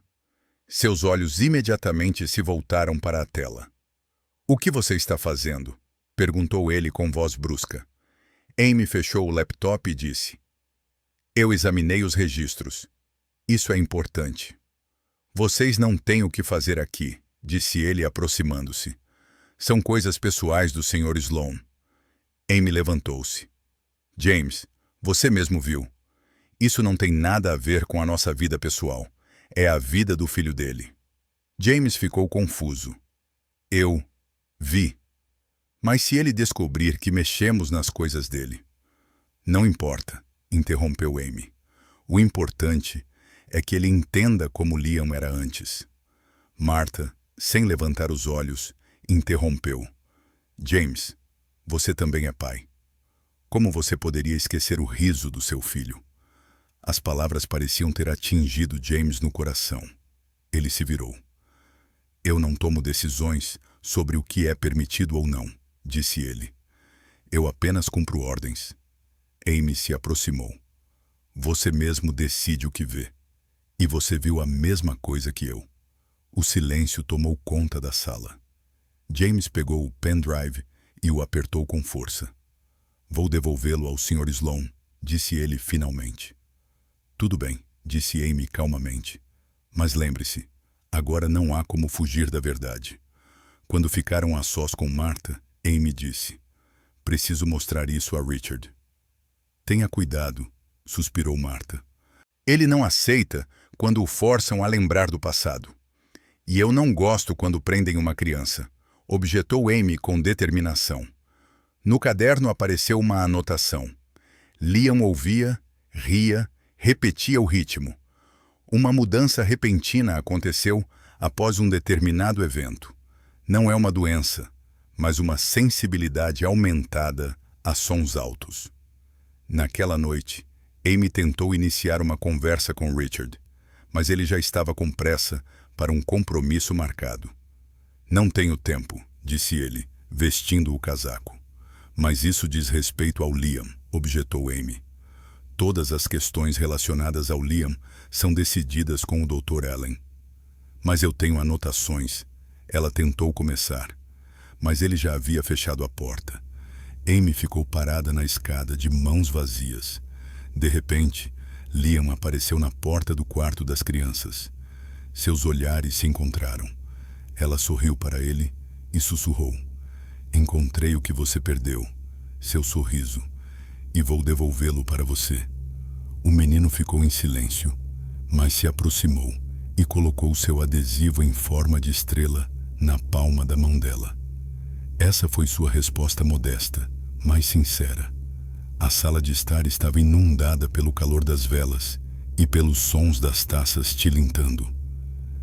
Seus olhos imediatamente se voltaram para a tela. O que você está fazendo? Perguntou ele com voz brusca. Amy fechou o laptop e disse: Eu examinei os registros. Isso é importante. Vocês não têm o que fazer aqui, disse ele aproximando-se. São coisas pessoais do Sr. Sloane. Amy levantou-se. James, você mesmo viu. Isso não tem nada a ver com a nossa vida pessoal. É a vida do filho dele. James ficou confuso. Eu vi. Mas se ele descobrir que mexemos nas coisas dele? Não importa, interrompeu Amy. O importante é que ele entenda como Liam era antes. Martha, sem levantar os olhos, interrompeu. James, você também é pai. Como você poderia esquecer o riso do seu filho? As palavras pareciam ter atingido James no coração. Ele se virou. Eu não tomo decisões sobre o que é permitido ou não, disse ele. Eu apenas cumpro ordens. Amy se aproximou. Você mesmo decide o que vê. E você viu a mesma coisa que eu. O silêncio tomou conta da sala. James pegou o pendrive e o apertou com força. Vou devolvê-lo ao Sr. Sloane, disse ele finalmente. Tudo bem, disse Amy calmamente. Mas lembre-se, agora não há como fugir da verdade. Quando ficaram a sós com Martha, Amy disse, preciso mostrar isso a Richard. Tenha cuidado, suspirou Martha. Ele não aceita quando o forçam a lembrar do passado. E eu não gosto quando prendem uma criança, objetou Amy com determinação. No caderno apareceu uma anotação. Liam ouvia, ria, repetia o ritmo. Uma mudança repentina aconteceu após um determinado evento. Não é uma doença, mas uma sensibilidade aumentada a sons altos. Naquela noite, Amy tentou iniciar uma conversa com Richard, mas ele já estava com pressa para um compromisso marcado. Não tenho tempo, disse ele, vestindo o casaco. Mas isso diz respeito ao Liam, objetou Amy. Todas as questões relacionadas ao Liam são decididas com o Dr. Allen. Mas eu tenho anotações. Ela tentou começar, mas ele já havia fechado a porta. Amy ficou parada na escada, de mãos vazias. De repente, Liam apareceu na porta do quarto das crianças. Seus olhares se encontraram. Ela sorriu para ele e sussurrou. Encontrei o que você perdeu, seu sorriso, e vou devolvê-lo para você. O menino ficou em silêncio, mas se aproximou e colocou seu adesivo em forma de estrela na palma da mão dela. Essa foi sua resposta modesta, mas sincera. A sala de estar estava inundada pelo calor das velas e pelos sons das taças tilintando.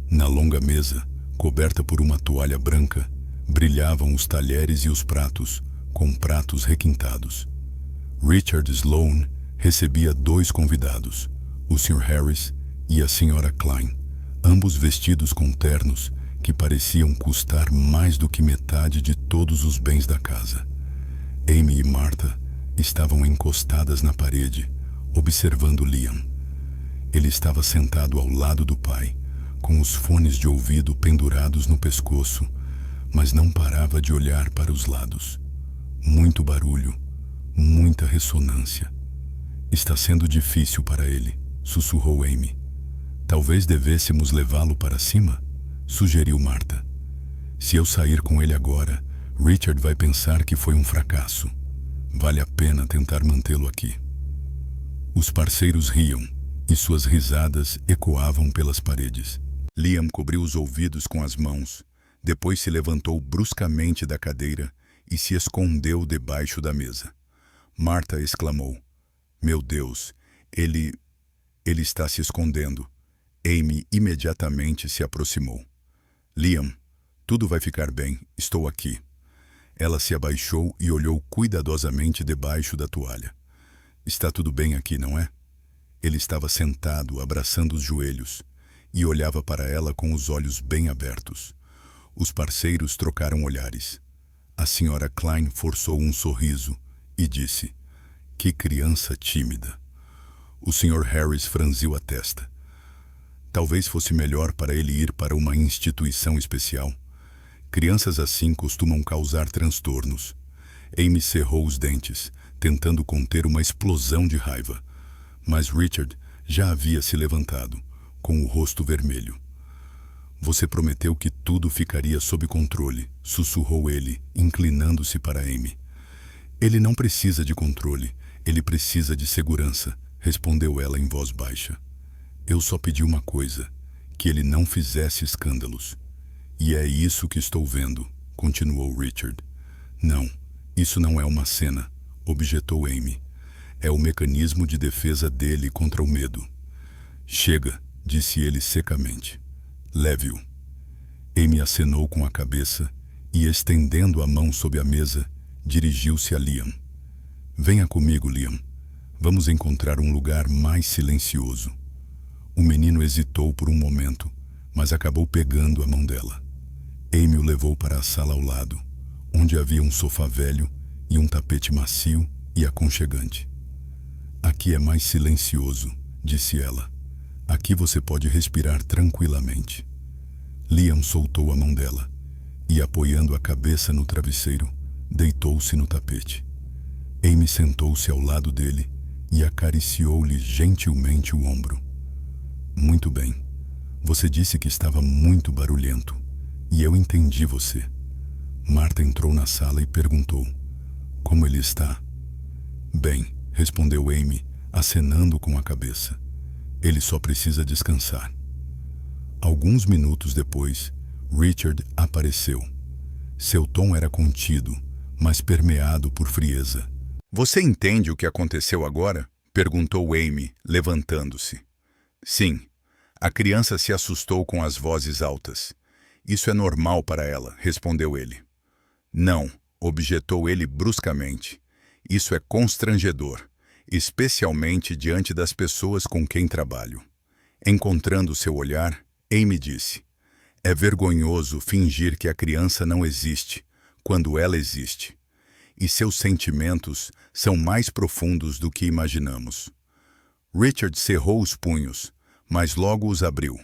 Na longa mesa, coberta por uma toalha branca, brilhavam os talheres e os pratos, com pratos requintados. Richard Sloane recebia 2 convidados, o Sr. Harris e a Sra. Klein, ambos vestidos com ternos que pareciam custar mais do que metade de todos os bens da casa. Amy e Martha estavam encostadas na parede, observando Liam. Ele estava sentado ao lado do pai, com os fones de ouvido pendurados no pescoço, mas não parava de olhar para os lados. Muito barulho, muita ressonância. Está sendo difícil para ele, sussurrou Amy. Talvez devêssemos levá-lo para cima? Sugeriu Martha. Se eu sair com ele agora, Richard vai pensar que foi um fracasso. Vale a pena tentar mantê-lo aqui. Os parceiros riam, e suas risadas ecoavam pelas paredes. Liam cobriu os ouvidos com as mãos, depois se levantou bruscamente da cadeira e se escondeu debaixo da mesa. Martha exclamou, meu Deus, ele está se escondendo. Amy imediatamente se aproximou. Liam, tudo vai ficar bem, estou aqui. Ela se abaixou e olhou cuidadosamente debaixo da toalha. Está tudo bem aqui, não é? Ele estava sentado, abraçando os joelhos, e olhava para ela com os olhos bem abertos. Os parceiros trocaram olhares. A Sra. Klein forçou um sorriso e disse, que criança tímida. O Sr. Harris franziu a testa. Talvez fosse melhor para ele ir para uma instituição especial. Crianças assim costumam causar transtornos. Amy cerrou os dentes, tentando conter uma explosão de raiva. Mas Richard já havia se levantado, com o rosto vermelho. Você prometeu que tudo ficaria sob controle, sussurrou ele, inclinando-se para Amy. Ele não precisa de controle, ele precisa de segurança, respondeu ela em voz baixa. Eu só pedi uma coisa, que ele não fizesse escândalos. E é isso que estou vendo, continuou Richard. Não, isso não é uma cena, objetou Amy. É o mecanismo de defesa dele contra o medo. Chega, disse ele secamente. Leve-o. Amy acenou com a cabeça e, estendendo a mão sob a mesa, dirigiu-se a Liam. Venha comigo, Liam. Vamos encontrar um lugar mais silencioso. O menino hesitou por um momento, mas acabou pegando a mão dela. Amy o levou para a sala ao lado, onde havia um sofá velho e um tapete macio e aconchegante. Aqui é mais silencioso, disse ela. Aqui você pode respirar tranquilamente. Liam soltou a mão dela e, apoiando a cabeça no travesseiro, deitou-se no tapete. Amy sentou-se ao lado dele e acariciou-lhe gentilmente o ombro. Muito bem. Você disse que estava muito barulhento, e eu entendi você. Marta entrou na sala e perguntou: como ele está? Bem, respondeu Amy, acenando com a cabeça. Ele só precisa descansar. Alguns minutos depois, Richard apareceu. Seu tom era contido, mas permeado por frieza. Você entende o que aconteceu agora? Perguntou Amy, levantando-se. Sim. A criança se assustou com as vozes altas. Isso é normal para ela, respondeu ele. Não, objetou ele bruscamente. Isso é constrangedor, especialmente diante das pessoas com quem trabalho. Encontrando seu olhar, Amy disse: é vergonhoso fingir que a criança não existe, quando ela existe. E seus sentimentos são mais profundos do que imaginamos. Richard cerrou os punhos, mas logo os abriu.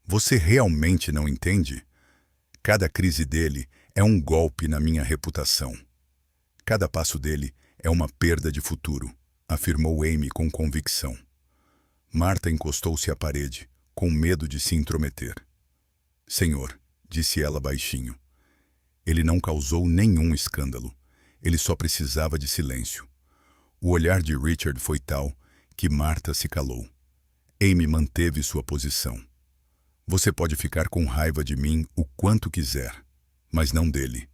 Você realmente não entende? Cada crise dele é um golpe na minha reputação. Cada passo dele é uma perda de futuro, afirmou Amy com convicção. Marta encostou-se à parede, com medo de se intrometer. Senhor, disse ela baixinho, ele não causou nenhum escândalo. Ele só precisava de silêncio. O olhar de Richard foi tal que Marta se calou. Amy manteve sua posição. Você pode ficar com raiva de mim o quanto quiser, mas não dele.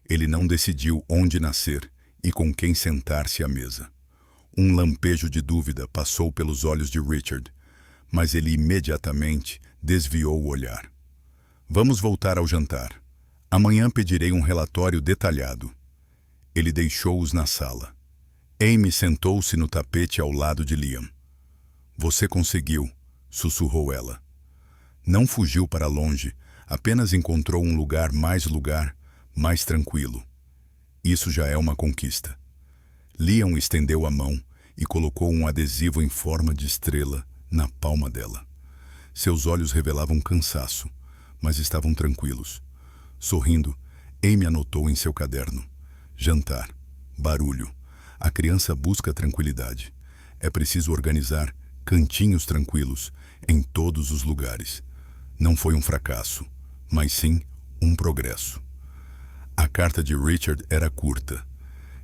Ele não decidiu onde nascer e com quem sentar-se à mesa. Um lampejo de dúvida passou pelos olhos de Richard, mas ele imediatamente desviou o olhar. Vamos voltar ao jantar. Amanhã pedirei um relatório detalhado. Ele deixou-os na sala. Amy sentou-se no tapete ao lado de Liam. Você conseguiu, sussurrou ela. Não fugiu para longe, apenas encontrou um lugar, mais tranquilo. Isso já é uma conquista. Liam estendeu a mão e colocou um adesivo em forma de estrela na palma dela. Seus olhos revelavam cansaço, mas estavam tranquilos. Sorrindo, Amy anotou em seu caderno: jantar, barulho. A criança busca tranquilidade. É preciso organizar cantinhos tranquilos em todos os lugares. Não foi um fracasso, mas sim um progresso. A carta de Richard era curta.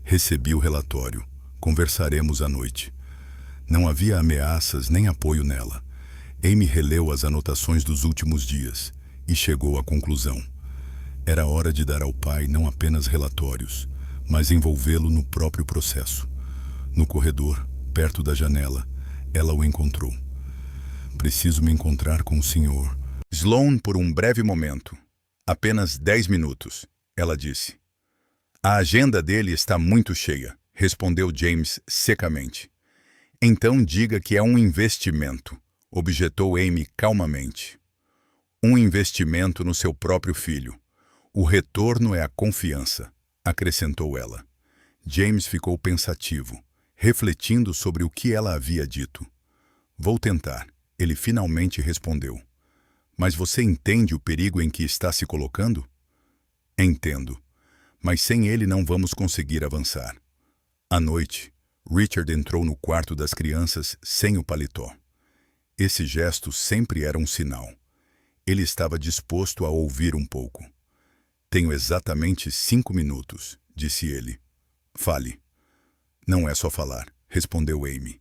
Recebi o relatório. Conversaremos à noite. Não havia ameaças nem apoio nela. Amy releu as anotações dos últimos dias e chegou à conclusão. Era hora de dar ao pai não apenas relatórios, mas envolvê-lo no próprio processo. No corredor, perto da janela, ela o encontrou. Preciso me encontrar com o senhor. Sloane por um breve momento. Apenas 10 minutos, ela disse. A agenda dele está muito cheia, respondeu James secamente. Então diga que é um investimento, objetou Amy calmamente. Um investimento no seu próprio filho. O retorno é a confiança, acrescentou ela. James ficou pensativo, refletindo sobre o que ela havia dito. Vou tentar, ele finalmente respondeu. Mas você entende o perigo em que está se colocando? Entendo, mas sem ele não vamos conseguir avançar. À noite, Richard entrou no quarto das crianças sem o paletó. Esse gesto sempre era um sinal. Ele estava disposto a ouvir um pouco. Tenho exatamente 5 minutos, disse ele. Fale. Não é só falar, respondeu Amy.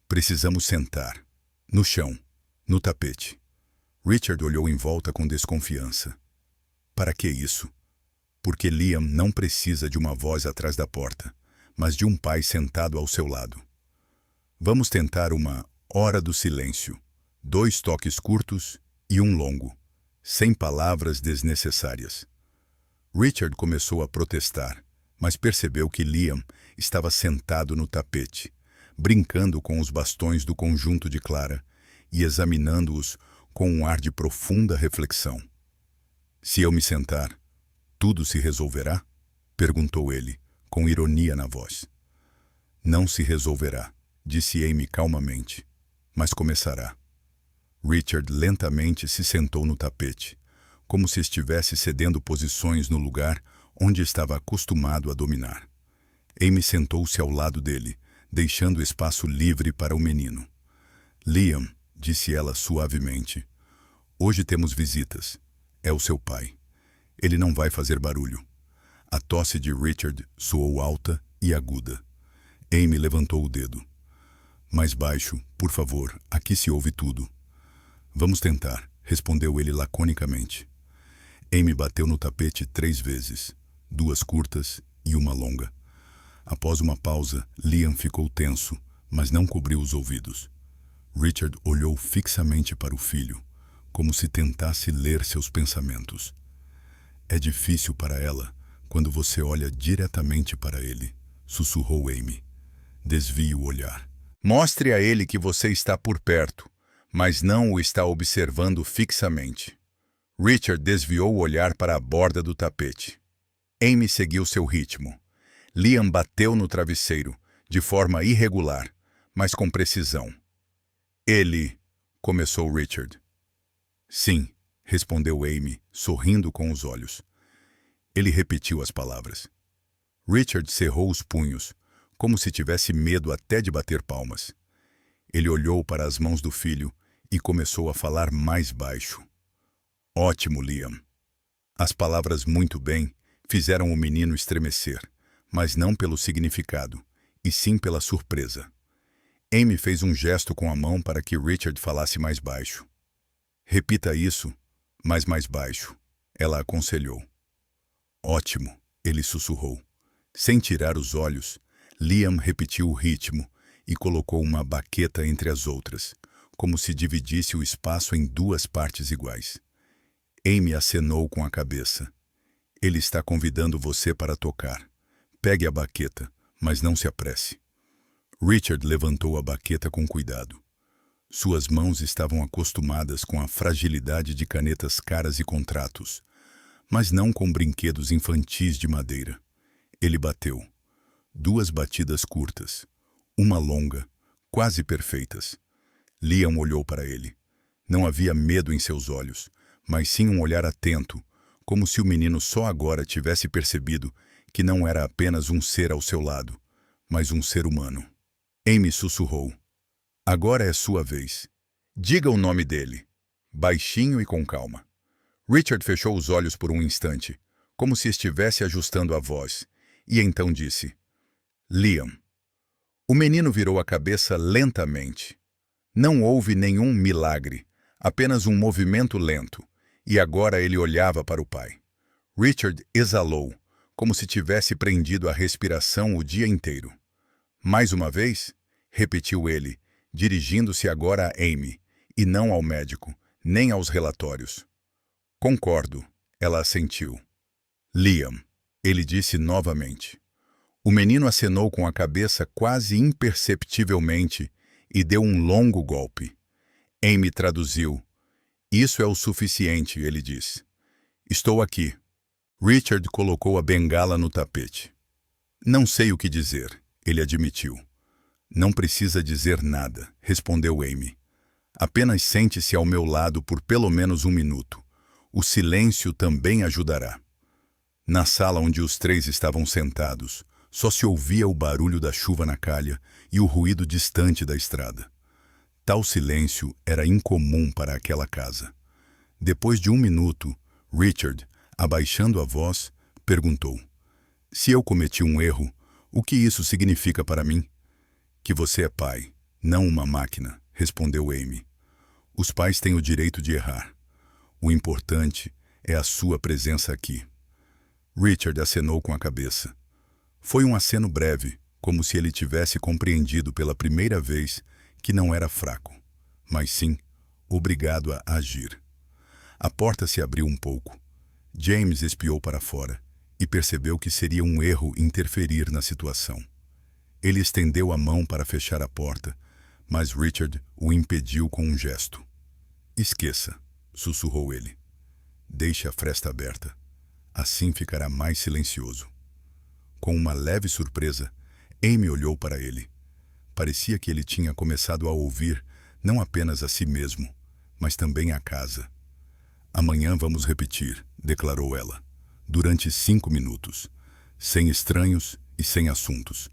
Precisamos sentar. No chão. No tapete. Richard olhou em volta com desconfiança. Para que isso? Porque Liam não precisa de uma voz atrás da porta, mas de um pai sentado ao seu lado. Vamos tentar uma hora do silêncio. 2 toques curtos e um longo, sem palavras desnecessárias. Richard começou a protestar, mas percebeu que Liam estava sentado no tapete, brincando com os bastões do conjunto de Clara e examinando-os com um ar de profunda reflexão. Se eu me sentar, tudo se resolverá? Perguntou ele, com ironia na voz. Não se resolverá, disse Amy calmamente, mas começará. Richard lentamente se sentou no tapete, como se estivesse cedendo posições no lugar onde estava acostumado a dominar. Amy sentou-se ao lado dele, deixando espaço livre para o menino. Liam, disse ela suavemente, hoje temos visitas. É o seu pai. Ele não vai fazer barulho. A tosse de Richard soou alta e aguda. Amy levantou o dedo. Mais baixo, por favor, aqui se ouve tudo. Vamos tentar, respondeu ele laconicamente. Amy bateu no tapete 3 vezes, 2 curtas e uma longa. Após uma pausa, Liam ficou tenso, mas não cobriu os ouvidos. Richard olhou fixamente para o filho, como se tentasse ler seus pensamentos. É difícil para ela quando você olha diretamente para ele, sussurrou Amy. Desvie o olhar. Mostre a ele que você está por perto, mas não o está observando fixamente. Richard desviou o olhar para a borda do tapete. Amy seguiu seu ritmo. Liam bateu no travesseiro, de forma irregular, mas com precisão. Ele... começou Richard. Sim, respondeu Amy, sorrindo com os olhos. Ele repetiu as palavras. Richard cerrou os punhos, como se tivesse medo até de bater palmas. Ele olhou para as mãos do filho e começou a falar mais baixo. Ótimo, Liam. As palavras muito bem fizeram o menino estremecer, mas não pelo significado, e sim pela surpresa. Amy fez um gesto com a mão para que Richard falasse mais baixo. Repita isso, mas mais baixo, ela aconselhou. Ótimo, ele sussurrou. Sem tirar os olhos, Liam repetiu o ritmo e colocou uma baqueta entre as outras, como se dividisse o espaço em 2 partes iguais. Amy acenou com a cabeça. Ele está convidando você para tocar. Pegue a baqueta, mas não se apresse. Richard levantou a baqueta com cuidado. Suas mãos estavam acostumadas com a fragilidade de canetas caras e contratos, mas não com brinquedos infantis de madeira. Ele bateu. 2 batidas curtas, uma longa, quase perfeitas. Liam olhou para ele. Não havia medo em seus olhos, mas sim um olhar atento, como se o menino só agora tivesse percebido que não era apenas um ser ao seu lado, mas um ser humano. Amy sussurrou. Agora é sua vez. Diga o nome dele. Baixinho e com calma. Richard fechou os olhos por um instante, como se estivesse ajustando a voz, e então disse: Liam. O menino virou a cabeça lentamente. Não houve nenhum milagre, apenas um movimento lento, e agora ele olhava para o pai. Richard exalou, como se tivesse prendido a respiração o dia inteiro. Mais uma vez, repetiu ele, dirigindo-se agora a Amy, e não ao médico, nem aos relatórios. Concordo, ela assentiu. Liam, ele disse novamente. O menino acenou com a cabeça quase imperceptivelmente e deu um longo golpe. Amy traduziu. Isso é o suficiente, ele disse. Estou aqui. Richard colocou a bengala no tapete. Não sei o que dizer, ele admitiu. Não precisa dizer nada, respondeu Amy. Apenas sente-se ao meu lado por pelo menos 1 minuto. O silêncio também ajudará. Na sala onde os 3 estavam sentados, só se ouvia o barulho da chuva na calha e o ruído distante da estrada. Tal silêncio era incomum para aquela casa. Depois de 1 minuto, Richard, abaixando a voz, perguntou: Se eu cometi um erro, o que isso significa para mim? Que você é pai, não uma máquina, respondeu Amy. Os pais têm o direito de errar. O importante é a sua presença aqui. Richard acenou com a cabeça. Foi um aceno breve, como se ele tivesse compreendido pela primeira vez que não era fraco, mas sim obrigado a agir. A porta se abriu um pouco. James espiou para fora e percebeu que seria um erro interferir na situação. Ele estendeu a mão para fechar a porta, mas Richard o impediu com um gesto. Esqueça, sussurrou ele. Deixe a fresta aberta. Assim ficará mais silencioso. Com uma leve surpresa, Amy olhou para ele. Parecia que ele tinha começado a ouvir não apenas a si mesmo, mas também a casa. Amanhã vamos repetir, declarou ela, durante 5 minutos, sem estranhos e sem assuntos.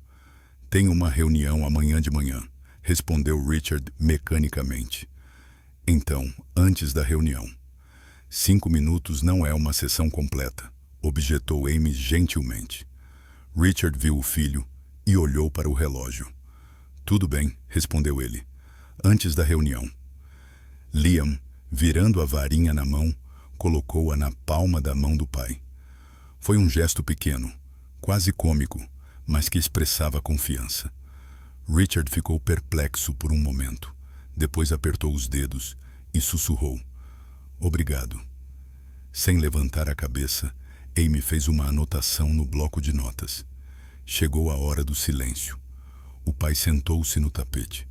Tenho uma reunião amanhã de manhã, respondeu Richard mecanicamente. Então, antes da reunião. 5 minutos não é uma sessão completa, objetou Amy gentilmente. Richard viu o filho e olhou para o relógio. Tudo bem, respondeu ele. Antes da reunião. Liam, virando a varinha na mão, colocou-a na palma da mão do pai. Foi um gesto pequeno, quase cômico, mas que expressava confiança. Richard ficou perplexo por um momento. Depois apertou os dedos e sussurrou: Obrigado. Sem levantar a cabeça, Amy fez uma anotação no bloco de notas. Chegou a hora do silêncio. O pai sentou-se no tapete.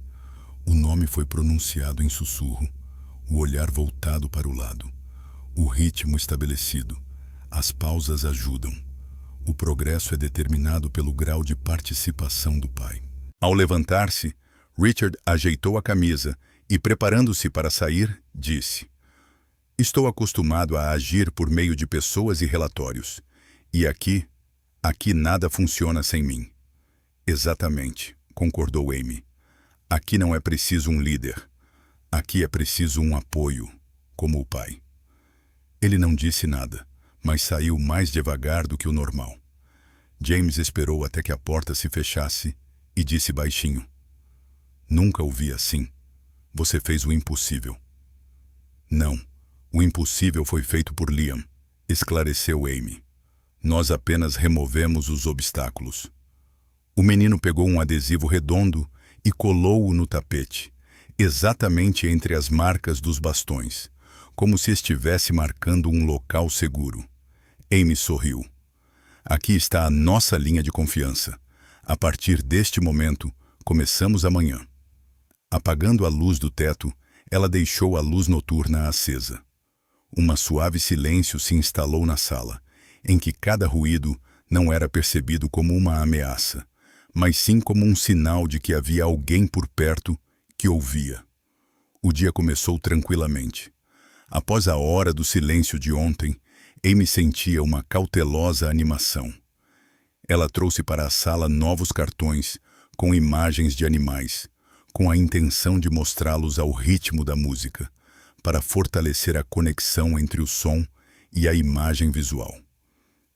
O nome foi pronunciado em sussurro, o olhar voltado para o lado. O ritmo estabelecido. As pausas ajudam. O progresso é determinado pelo grau de participação do pai. Ao levantar-se, Richard ajeitou a camisa e, preparando-se para sair, disse: Estou acostumado a agir por meio de pessoas e relatórios. E aqui nada funciona sem mim. Exatamente, concordou Amy. Aqui não é preciso um líder. Aqui é preciso um apoio, como o pai. Ele não disse nada, mas saiu mais devagar do que o normal. James esperou até que a porta se fechasse e disse baixinho: Nunca o vi assim. Você fez o impossível. Não, o impossível foi feito por Liam, esclareceu Amy. Nós apenas removemos os obstáculos. O menino pegou um adesivo redondo e colou-o no tapete, exatamente entre as marcas dos bastões, como se estivesse marcando um local seguro. Amy sorriu. Aqui está a nossa linha de confiança. A partir deste momento, começamos amanhã. Apagando a luz do teto, ela deixou a luz noturna acesa. Um suave silêncio se instalou na sala, em que cada ruído não era percebido como uma ameaça, mas sim como um sinal de que havia alguém por perto que ouvia. O dia começou tranquilamente. Após a hora do silêncio de ontem, Amy sentia uma cautelosa animação. Ela trouxe para a sala novos cartões com imagens de animais, com a intenção de mostrá-los ao ritmo da música, para fortalecer a conexão entre o som e a imagem visual.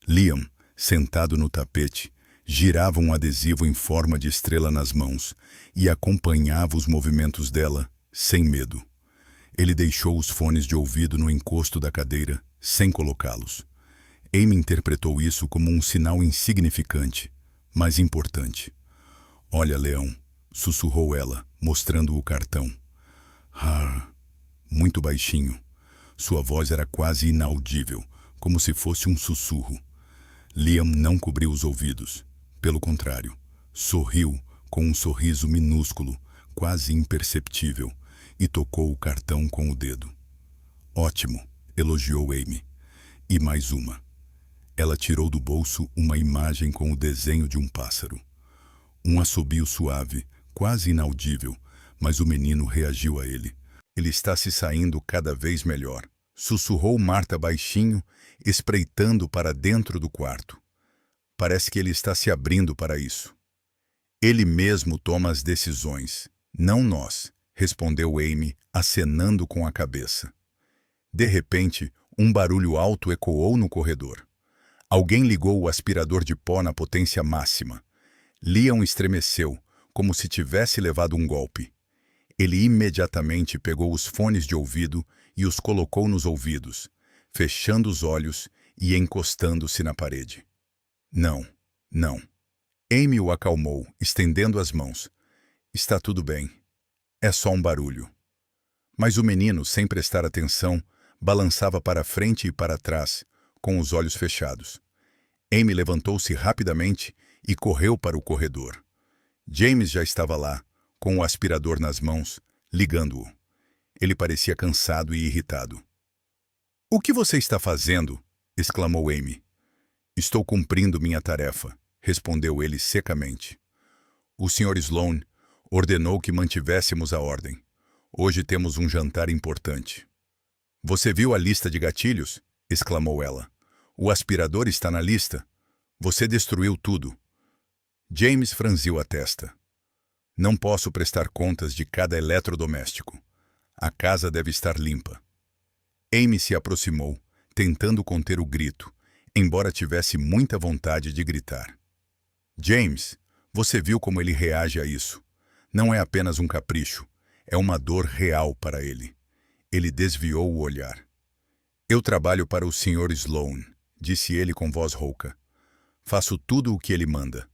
Liam, sentado no tapete, girava um adesivo em forma de estrela nas mãos e acompanhava os movimentos dela, sem medo. Ele deixou os fones de ouvido no encosto da cadeira, sem colocá-los. Amy interpretou isso como um sinal insignificante, mas importante. Olha, Leão, sussurrou ela, mostrando o cartão. Muito baixinho. Sua voz era quase inaudível, como se fosse um sussurro. Liam não cobriu os ouvidos. Pelo contrário, sorriu com um sorriso minúsculo, quase imperceptível, e tocou o cartão com o dedo. Ótimo, elogiou Amy. E mais uma. Ela tirou do bolso uma imagem com o desenho de um pássaro. Um assobio suave, quase inaudível, mas o menino reagiu a ele. Ele está se saindo cada vez melhor, sussurrou Marta baixinho, espreitando para dentro do quarto. Parece que ele está se abrindo para isso. Ele mesmo toma as decisões, não nós, respondeu Amy, acenando com a cabeça. De repente, um barulho alto ecoou no corredor. Alguém ligou o aspirador de pó na potência máxima. Liam estremeceu, como se tivesse levado um golpe. Ele imediatamente pegou os fones de ouvido e os colocou nos ouvidos, fechando os olhos e encostando-se na parede. Não, não. Amy o acalmou, estendendo as mãos. Está tudo bem. É só um barulho. Mas o menino, sem prestar atenção, balançava para frente e para trás, com os olhos fechados. Amy levantou-se rapidamente e correu para o corredor. James já estava lá, com o aspirador nas mãos, ligando-o. Ele parecia cansado e irritado. "O que você está fazendo?" exclamou Amy. "Estou cumprindo minha tarefa", respondeu ele secamente. "O Sr. Sloane ordenou que mantivéssemos a ordem. Hoje temos um jantar importante." "Você viu a lista de gatilhos?" exclamou ela. "O aspirador está na lista. Você destruiu tudo." James franziu a testa. "Não posso prestar contas de cada eletrodoméstico. A casa deve estar limpa." Amy se aproximou, tentando conter o grito, embora tivesse muita vontade de gritar. "James, você viu como ele reage a isso? Não é apenas um capricho, é uma dor real para ele." Ele desviou o olhar. "Eu trabalho para o Sr. Sloane", disse ele com voz rouca. "Faço tudo o que ele manda."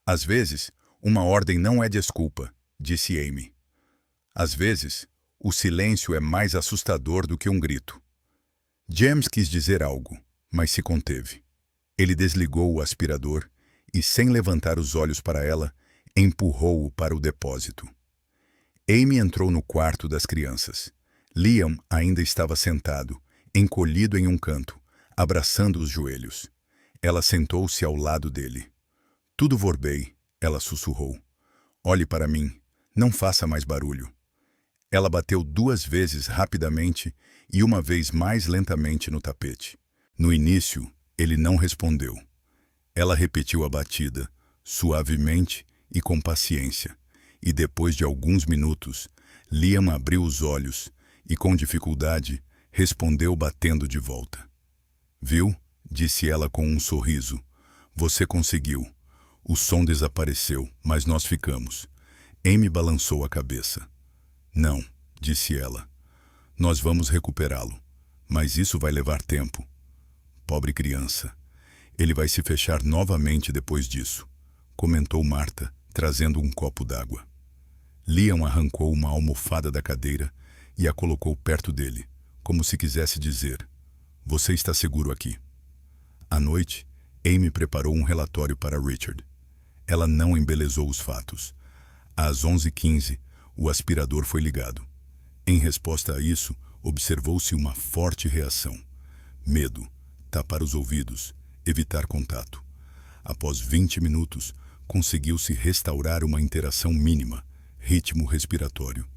"Às vezes, uma ordem não é desculpa", disse Amy. "Às vezes, o silêncio é mais assustador do que um grito." James quis dizer algo, mas se conteve. Ele desligou o aspirador e, sem levantar os olhos para ela, empurrou-o para o depósito. Amy entrou no quarto das crianças. Liam ainda estava sentado, encolhido em um canto, abraçando os joelhos. Ela sentou-se ao lado dele. "Tudo vor bem", ela sussurrou. "Olhe para mim. Não faça mais barulho." Ela bateu 2 vezes rapidamente e uma vez mais lentamente no tapete. No início, ele não respondeu. Ela repetiu a batida, suavemente e com paciência, e depois de alguns minutos, Liam abriu os olhos e, com dificuldade, respondeu batendo de volta. "Viu?", disse ela com um sorriso. "Você conseguiu. O som desapareceu, mas nós ficamos." Amy balançou a cabeça. "Não", disse ela. "Nós vamos recuperá-lo, mas isso vai levar tempo." "Pobre criança. Ele vai se fechar novamente depois disso", comentou Marta, trazendo um copo d'água. Liam arrancou uma almofada da cadeira e a colocou perto dele, como se quisesse dizer: "Você está seguro aqui." À noite, Amy preparou um relatório para Richard. Ela não embelezou os fatos. Às 11h15, o aspirador foi ligado. Em resposta a isso, observou-se uma forte reação. Medo, tapar os ouvidos, evitar contato. Após 20 minutos, conseguiu-se restaurar uma interação mínima, ritmo respiratório.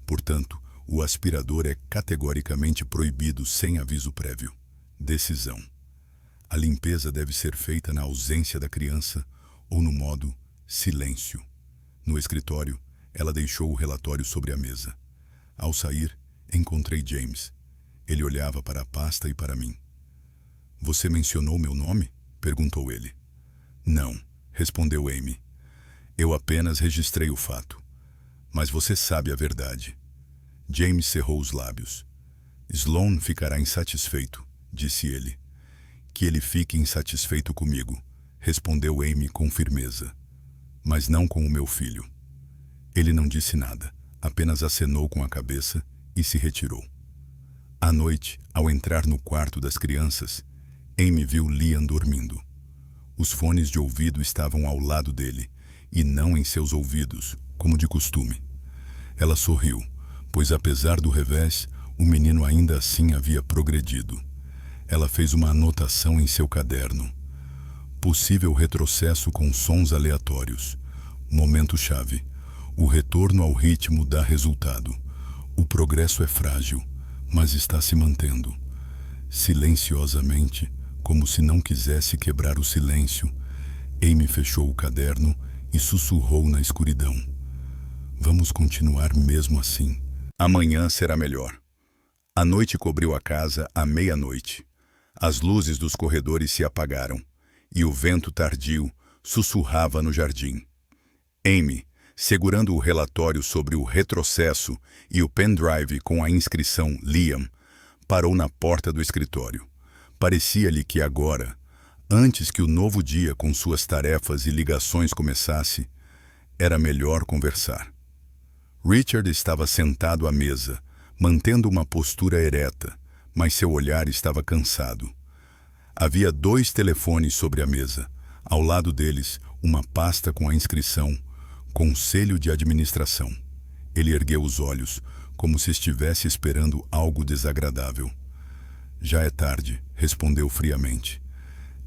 Portanto, o aspirador é categoricamente proibido sem aviso prévio. Decisão. A limpeza deve ser feita na ausência da criança ou no modo silêncio. No escritório, ela deixou o relatório sobre a mesa. Ao sair, encontrei James. Ele olhava para a pasta e para mim. "Você mencionou meu nome?", perguntou ele. "Não", respondeu Amy. "Eu apenas registrei o fato. Mas você sabe a verdade." James cerrou os lábios. "Sloane ficará insatisfeito", disse ele. "Que ele fique insatisfeito comigo", respondeu Amy com firmeza. "Mas não com o meu filho." Ele não disse nada, apenas acenou com a cabeça e se retirou. À noite, ao entrar no quarto das crianças, Amy viu Liam dormindo. Os fones de ouvido estavam ao lado dele, e não em seus ouvidos, como de costume. Ela sorriu, pois apesar do revés, o menino ainda assim havia progredido. Ela fez uma anotação em seu caderno. Possível retrocesso com sons aleatórios. Momento-chave. O retorno ao ritmo dá resultado. O progresso é frágil, mas está se mantendo. Silenciosamente, como se não quisesse quebrar o silêncio, Amy fechou o caderno e sussurrou na escuridão: "Vamos continuar mesmo assim. Amanhã será melhor." A noite cobriu a casa à meia-noite. As luzes dos corredores se apagaram, e o vento tardio sussurrava no jardim. Amy, segurando o relatório sobre o retrocesso e o pendrive com a inscrição Liam, parou na porta do escritório. Parecia-lhe que agora, antes que o novo dia com suas tarefas e ligações começasse, era melhor conversar. Richard estava sentado à mesa, mantendo uma postura ereta, mas seu olhar estava cansado. Havia 2 telefones sobre a mesa. Ao lado deles, uma pasta com a inscrição Conselho de Administração. Ele ergueu os olhos, como se estivesse esperando algo desagradável. Já é tarde, respondeu friamente.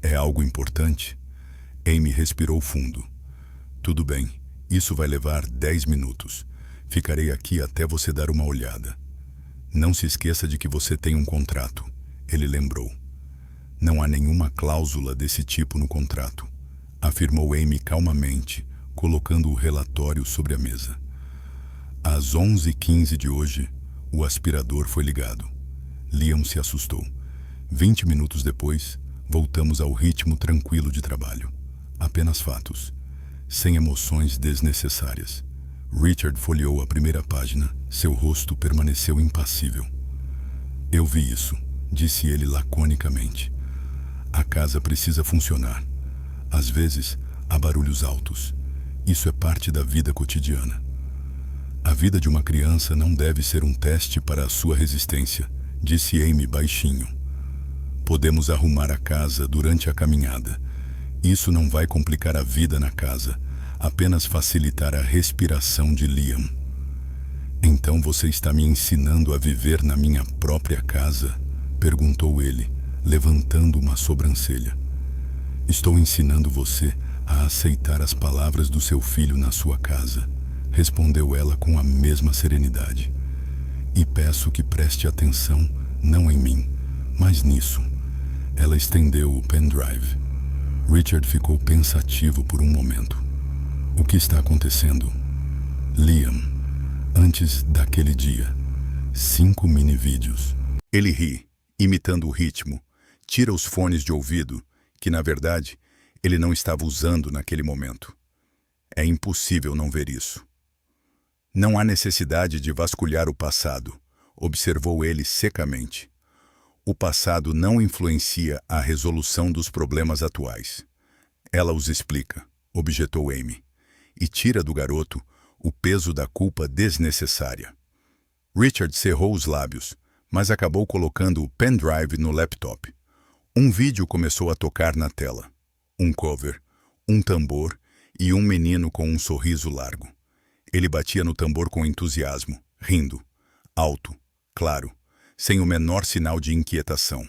É algo importante? Amy respirou fundo. Tudo bem, isso vai levar 10 minutos. Ficarei aqui até você dar uma olhada. Não se esqueça de que você tem um contrato, ele lembrou. Não há nenhuma cláusula desse tipo no contrato, afirmou Amy calmamente, colocando o relatório sobre a mesa. Às 11h15 de hoje, o aspirador foi ligado. Liam se assustou. 20 minutos depois, voltamos ao ritmo tranquilo de trabalho. Apenas fatos, sem emoções desnecessárias. Richard folheou a primeira página. Seu rosto permaneceu impassível. Eu vi isso, disse ele laconicamente. A casa precisa funcionar. Às vezes, há barulhos altos. Isso é parte da vida cotidiana. A vida de uma criança não deve ser um teste para a sua resistência, disse Amy baixinho. Podemos arrumar a casa durante a caminhada. Isso não vai complicar a vida na casa, apenas facilitar a respiração de Liam. Então você está me ensinando a viver na minha própria casa? Perguntou ele, levantando uma sobrancelha. Estou ensinando você a aceitar as palavras do seu filho na sua casa, respondeu ela com a mesma serenidade. E peço que preste atenção, não em mim, mas nisso. Ela estendeu o pendrive. Richard ficou pensativo por um momento. O que está acontecendo? Liam, antes daquele dia, 5 mini-vídeos. Ele ri, imitando o ritmo, tira os fones de ouvido, que na verdade ele não estava usando naquele momento. É impossível não ver isso. Não há necessidade de vasculhar o passado, observou ele secamente. O passado não influencia a resolução dos problemas atuais. Ela os explica, objetou Amy, e tira do garoto o peso da culpa desnecessária. Richard cerrou os lábios, mas acabou colocando o pendrive no laptop. Um vídeo começou a tocar na tela. Um cover, um tambor e um menino com um sorriso largo. Ele batia no tambor com entusiasmo, rindo, alto, claro, sem o menor sinal de inquietação.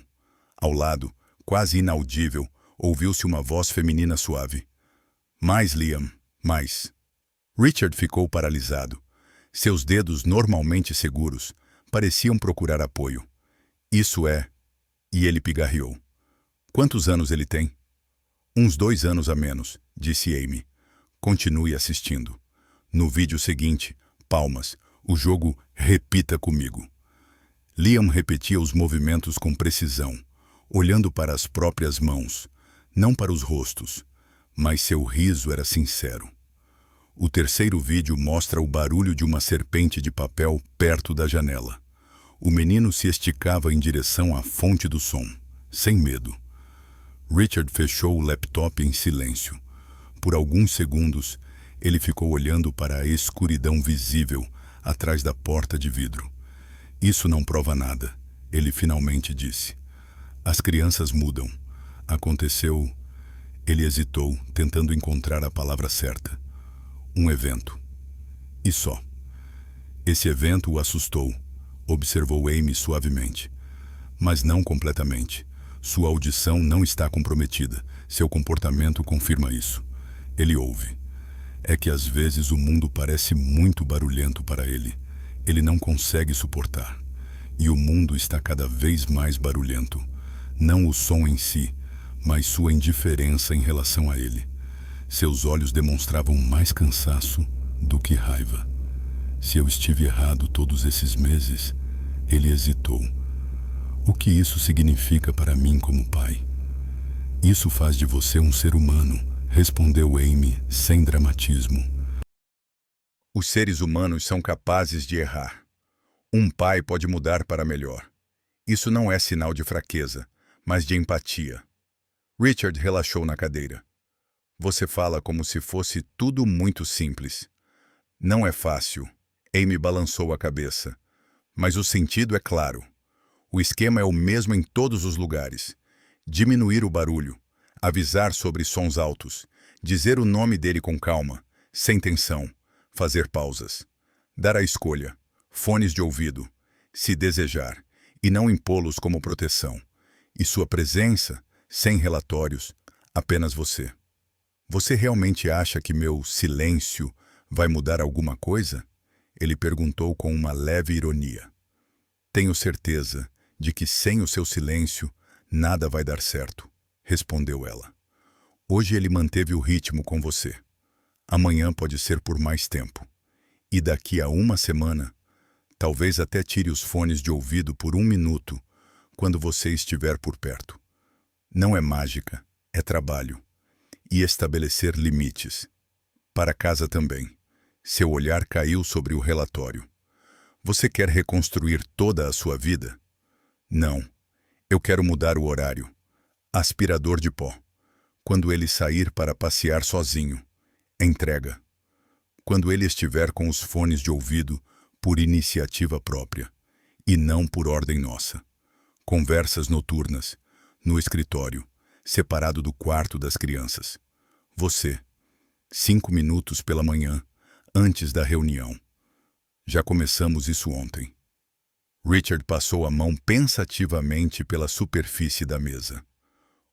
Ao lado, quase inaudível, ouviu-se uma voz feminina suave. Mais, Liam, mais. Richard ficou paralisado. Seus dedos, normalmente seguros, pareciam procurar apoio. Isso é... E ele pigarreou. Quantos anos ele tem? Uns 2 anos a menos, disse Amy. Continue assistindo. No vídeo seguinte, palmas, o jogo Repita Comigo. Liam repetia os movimentos com precisão, olhando para as próprias mãos, não para os rostos, mas seu riso era sincero. O terceiro vídeo mostra o barulho de uma serpente de papel perto da janela. O menino se esticava em direção à fonte do som, sem medo. Richard fechou o laptop em silêncio. Por alguns segundos, ele ficou olhando para a escuridão visível atrás da porta de vidro. Isso não prova nada, ele finalmente disse. As crianças mudam. Aconteceu... Ele hesitou, tentando encontrar a palavra certa. Um evento. E só. Esse evento o assustou, observou Amy suavemente. Mas não completamente. Sua audição não está comprometida. Seu comportamento confirma isso. Ele ouve. É que às vezes o mundo parece muito barulhento para ele. Ele não consegue suportar. E o mundo está cada vez mais barulhento. Não o som em si, mas sua indiferença em relação a ele. Seus olhos demonstravam mais cansaço do que raiva. Se eu estive errado todos esses meses, Ele hesitou. O que isso significa para mim como pai? Isso faz de você um ser humano, respondeu Amy, sem dramatismo. Os seres humanos são capazes de errar. Um pai pode mudar para melhor. Isso não é sinal de fraqueza, mas de empatia. Richard relaxou na cadeira. Você fala como se fosse tudo muito simples. Não é fácil. Amy balançou a cabeça. Mas o sentido é claro. O esquema é o mesmo em todos os lugares. Diminuir o barulho, avisar sobre sons altos, dizer o nome dele com calma, sem tensão, fazer pausas. Dar a escolha, fones de ouvido, se desejar, e não impô-los como proteção. E sua presença, sem relatórios, apenas você. Você realmente acha que meu silêncio vai mudar alguma coisa? Ele perguntou com uma leve ironia. Tenho certeza de que sem o seu silêncio nada vai dar certo, respondeu ela. Hoje ele manteve o ritmo com você. Amanhã pode ser por mais tempo. E daqui a uma semana, talvez até tire os fones de ouvido por 1 minuto, quando você estiver por perto. Não é mágica, é trabalho. E estabelecer limites. Para casa também. Seu olhar caiu sobre o relatório. Você quer reconstruir toda a sua vida? Não. Eu quero mudar o horário. Aspirador de pó. Quando ele sair para passear sozinho. Entrega. Quando ele estiver com os fones de ouvido por iniciativa própria. E não por ordem nossa. Conversas noturnas. No escritório. Separado do quarto das crianças. Você. 5 minutos pela manhã, antes da reunião. Já começamos isso ontem. Richard passou a mão pensativamente pela superfície da mesa.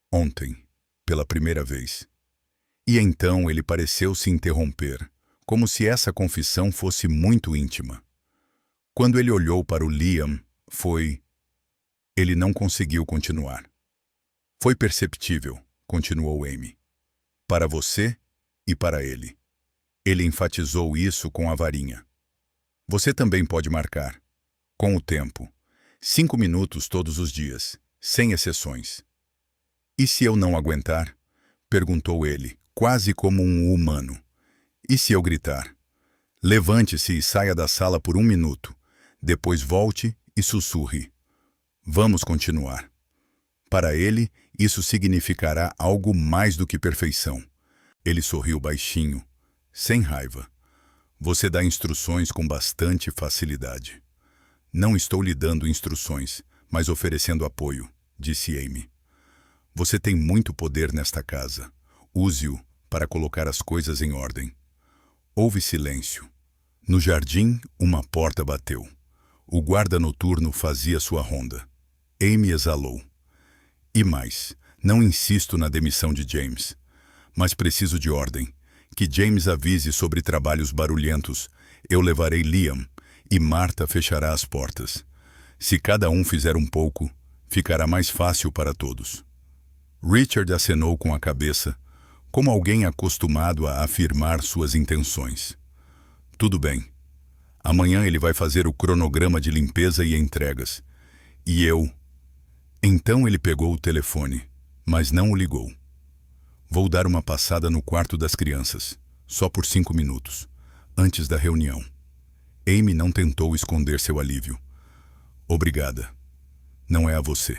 Ontem, pela primeira vez. E então ele pareceu se interromper, como se essa confissão fosse muito íntima. Quando ele olhou para o Liam, Ele não conseguiu continuar. Foi perceptível, continuou Amy. Para você e para ele. Ele enfatizou isso com a varinha. Você também pode marcar. Com o tempo. 5 minutos todos os dias, sem exceções. E se eu não aguentar? Perguntou ele, quase como um humano. E se eu gritar? Levante-se e saia da sala por 1 minuto. Depois volte e sussurre. Vamos continuar. Para ele, isso significará algo mais do que perfeição. Ele sorriu baixinho, sem raiva. Você dá instruções com bastante facilidade. Não estou lhe dando instruções, mas oferecendo apoio, disse Amy. Você tem muito poder nesta casa. Use-o para colocar as coisas em ordem. Houve silêncio. No jardim, uma porta bateu. O guarda noturno fazia sua ronda. Amy exalou. E mais, não insisto na demissão de James. Mas preciso de ordem. Que James avise sobre trabalhos barulhentos. Eu levarei Liam e Marta fechará as portas. Se cada um fizer um pouco, ficará mais fácil para todos. Richard acenou com a cabeça, como alguém acostumado a afirmar suas intenções. Tudo bem. Amanhã ele vai fazer o cronograma de limpeza e entregas. E eu... Então ele pegou o telefone, mas não o ligou. Vou dar uma passada no quarto das crianças, só por 5 minutos, antes da reunião. Amy não tentou esconder seu alívio. Obrigada. Não é a você.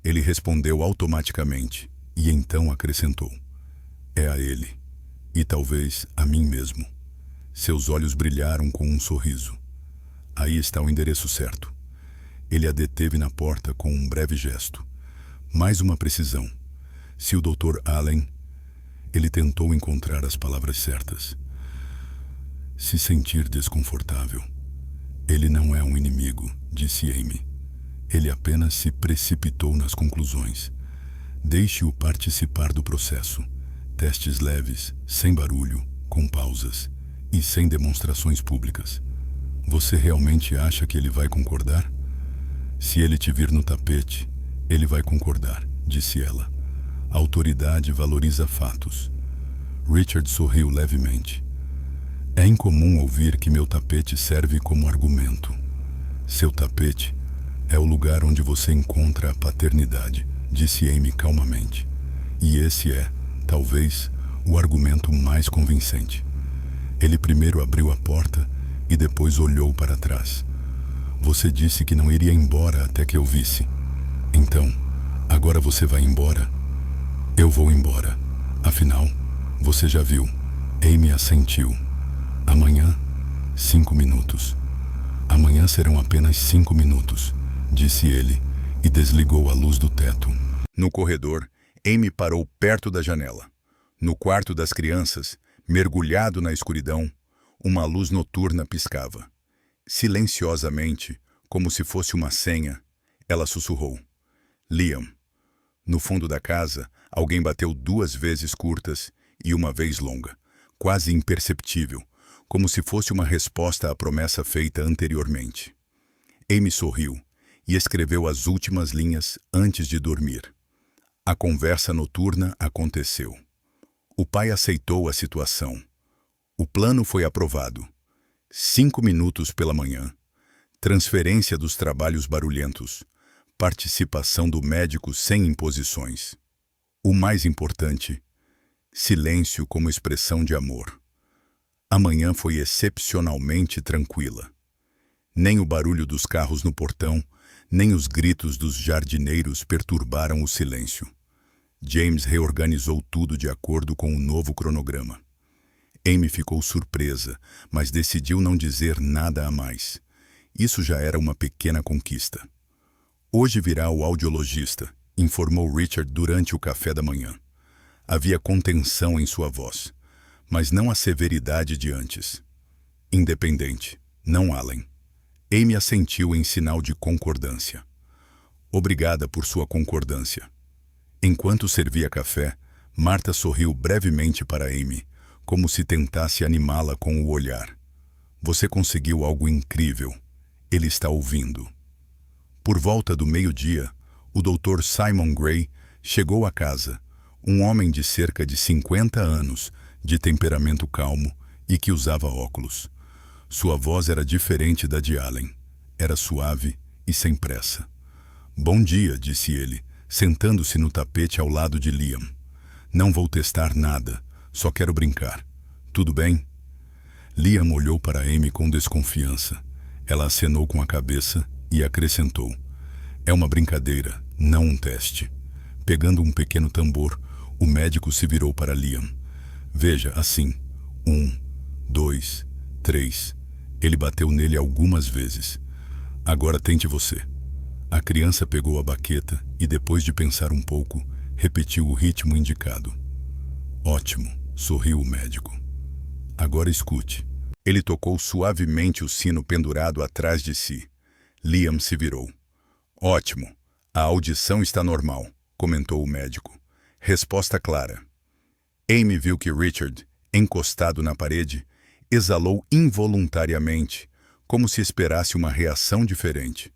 Ele respondeu automaticamente, e então acrescentou. É a ele, e talvez a mim mesmo. Seus olhos brilharam com um sorriso. Aí está o endereço certo. Ele a deteve na porta com um breve gesto. Mais uma precisão. Se o Dr. Allen... Ele tentou encontrar as palavras certas. Se sentir desconfortável. Ele não é um inimigo, disse Amy. Ele apenas se precipitou nas conclusões. Deixe-o participar do processo. Testes leves, sem barulho, com pausas e sem demonstrações públicas. Você realmente acha que ele vai concordar? Se ele te vir no tapete, ele vai concordar, disse ela. A autoridade valoriza fatos. Richard sorriu levemente. É incomum ouvir que meu tapete serve como argumento. Seu tapete É o lugar onde você encontra a paternidade, disse Amy calmamente. E esse é, talvez, o argumento mais convincente. Ele primeiro abriu a porta e depois olhou para trás. Você disse que não iria embora até que eu visse. Então, agora você vai embora? Eu vou embora. Afinal, você já viu. Amy assentiu. Amanhã, 5 minutos. Amanhã serão apenas 5 minutos, disse ele, e desligou a luz do teto. No corredor, Amy parou perto da janela. No quarto das crianças, mergulhado na escuridão, uma luz noturna piscava. Silenciosamente, como se fosse uma senha, ela sussurrou. Liam. No fundo da casa, alguém bateu 2 vezes curtas e uma vez longa, quase imperceptível, como se fosse uma resposta à promessa feita anteriormente. Amy sorriu e escreveu as últimas linhas antes de dormir. A conversa noturna aconteceu. O pai aceitou a situação. O plano foi aprovado. 5 minutos pela manhã. Transferência dos trabalhos barulhentos. Participação do médico sem imposições. O mais importante, silêncio como expressão de amor. A manhã foi excepcionalmente tranquila. Nem o barulho dos carros no portão, nem os gritos dos jardineiros perturbaram o silêncio. James reorganizou tudo de acordo com o novo cronograma. Amy ficou surpresa, mas decidiu não dizer nada a mais. Isso já era uma pequena conquista. Hoje virá o audiologista, informou Richard durante o café da manhã. Havia contenção em sua voz, mas não a severidade de antes. Independente, não Allen. Amy assentiu em sinal de concordância. Obrigada por sua concordância. Enquanto servia café, Marta sorriu brevemente para Amy, como se tentasse animá-la com o olhar. Você conseguiu algo incrível. Ele está ouvindo. Por volta do meio-dia, o Dr. Simon Gray chegou à casa, um homem de cerca de 50 anos, de temperamento calmo e que usava óculos. Sua voz era diferente da de Allen. Era suave e sem pressa. Bom dia, disse ele, sentando-se no tapete ao lado de Liam. Não vou testar nada, só quero brincar. Tudo bem? Liam olhou para Amy com desconfiança. Ela acenou com a cabeça e acrescentou. É uma brincadeira, não um teste. Pegando um pequeno tambor, o médico se virou para Liam. Veja, assim. 1, 2, 3. Ele bateu nele algumas vezes. Agora tente você. A criança pegou a baqueta e, depois de pensar um pouco, repetiu o ritmo indicado. Ótimo, sorriu o médico. Agora escute. Ele tocou suavemente o sino pendurado atrás de si. Liam se virou. Ótimo. A audição está normal, comentou o médico. Resposta clara. Amy viu que Richard, encostado na parede, exalou involuntariamente, como se esperasse uma reação diferente.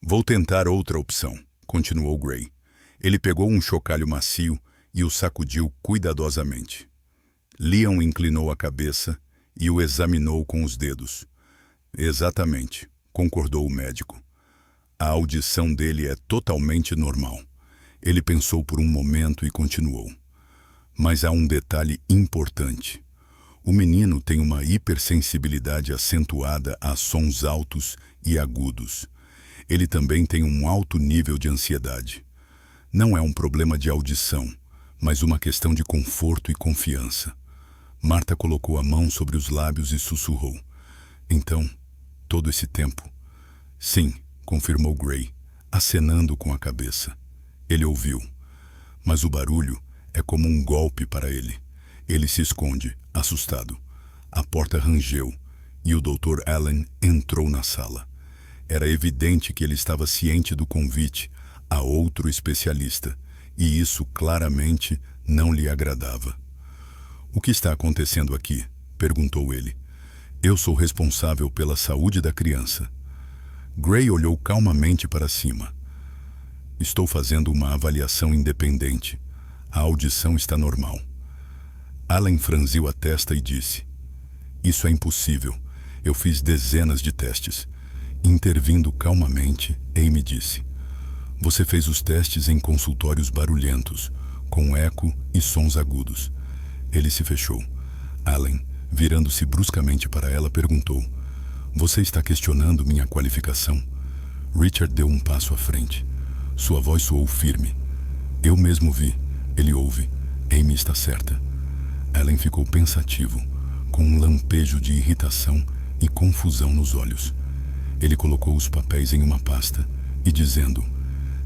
Vou tentar outra opção, continuou Gray. Ele pegou um chocalho macio e o sacudiu cuidadosamente. Liam inclinou a cabeça e o examinou com os dedos. Exatamente, concordou o médico. A audição dele é totalmente normal. Ele pensou por um momento e continuou. Mas há um detalhe importante. O menino tem uma hipersensibilidade acentuada a sons altos e agudos. Ele também tem um alto nível de ansiedade. Não é um problema de audição, mas uma questão de conforto e confiança. Marta colocou a mão sobre os lábios e sussurrou. Então, todo esse tempo? Sim, confirmou Gray, acenando com a cabeça. Ele ouviu. Mas o barulho é como um golpe para ele. Ele se esconde, assustado. A porta rangeu e o Dr. Allen entrou na sala. Era evidente que ele estava ciente do convite a outro especialista, e isso claramente não lhe agradava. O que está acontecendo aqui? Perguntou ele. Eu sou responsável pela saúde da criança. Gray olhou calmamente para cima. Estou fazendo uma avaliação independente. A audição está normal. Allen franziu a testa e disse. Isso é impossível. Eu fiz dezenas de testes. Intervindo calmamente, Amy disse: Você fez os testes em consultórios barulhentos, com eco e sons agudos. Ele se fechou. Allen, virando-se bruscamente para ela, perguntou: Você está questionando minha qualificação? Richard deu um passo à frente. Sua voz soou firme. Eu mesmo vi. Ele ouve. Amy está certa. Allen ficou pensativo, com um lampejo de irritação e confusão nos olhos. Ele colocou os papéis em uma pasta e, dizendo: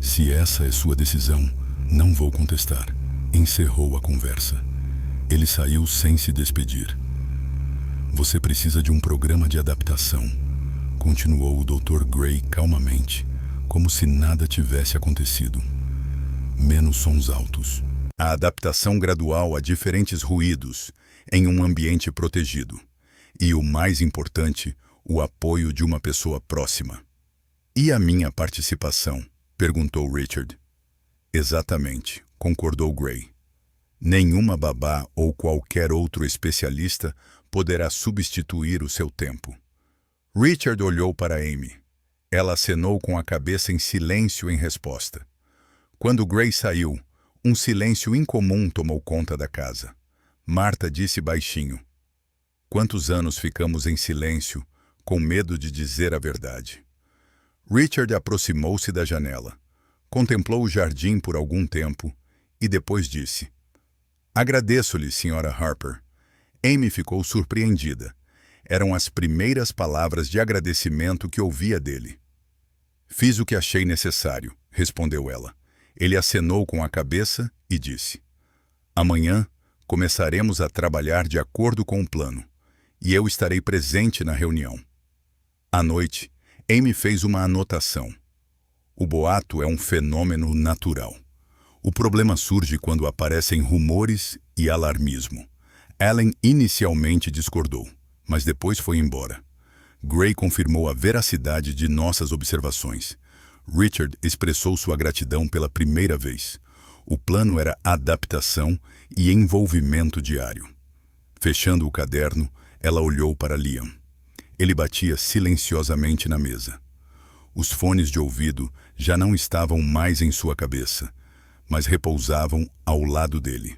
Se essa é sua decisão, não vou contestar, encerrou a conversa. Ele saiu sem se despedir. Você precisa de um programa de adaptação, continuou o Dr. Gray calmamente, como se nada tivesse acontecido. Menos sons altos. A adaptação gradual a diferentes ruídos em um ambiente protegido. E o mais importante, o apoio de uma pessoa próxima. E a minha participação? Perguntou Richard. Exatamente, concordou Gray. Nenhuma babá ou qualquer outro especialista poderá substituir o seu tempo. Richard olhou para Amy. Ela acenou com a cabeça em silêncio em resposta. Quando Gray saiu, um silêncio incomum tomou conta da casa. Martha disse baixinho: Quantos anos ficamos em silêncio, com medo de dizer a verdade? Richard aproximou-se da janela, contemplou o jardim por algum tempo e depois disse: Agradeço-lhe, Sra. Harper. Amy ficou surpreendida. Eram as primeiras palavras de agradecimento que ouvia dele. Fiz o que achei necessário, respondeu ela. Ele acenou com a cabeça e disse: Amanhã começaremos a trabalhar de acordo com o plano, e eu estarei presente na reunião. À noite, Amy fez uma anotação. O boato é um fenômeno natural. O problema surge quando aparecem rumores e alarmismo. Allen inicialmente discordou, mas depois foi embora. Gray confirmou a veracidade de nossas observações. Richard expressou sua gratidão pela primeira vez. O plano era adaptação e envolvimento diário. Fechando o caderno, ela olhou para Liam. Ele batia silenciosamente na mesa. Os fones de ouvido já não estavam mais em sua cabeça, mas repousavam ao lado dele.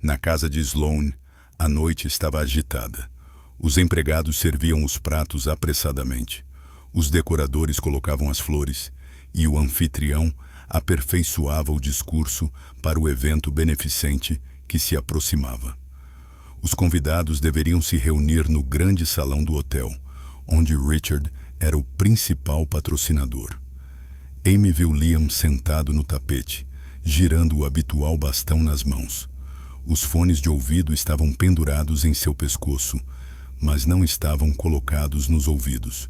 Na casa de Sloan, a noite estava agitada. Os empregados serviam os pratos apressadamente. Os decoradores colocavam as flores e o anfitrião aperfeiçoava o discurso para o evento beneficente que se aproximava. Os convidados deveriam se reunir no grande salão do hotel, onde Richard era o principal patrocinador. Amy viu Liam sentado no tapete, girando o habitual bastão nas mãos. Os fones de ouvido estavam pendurados em seu pescoço, mas não estavam colocados nos ouvidos.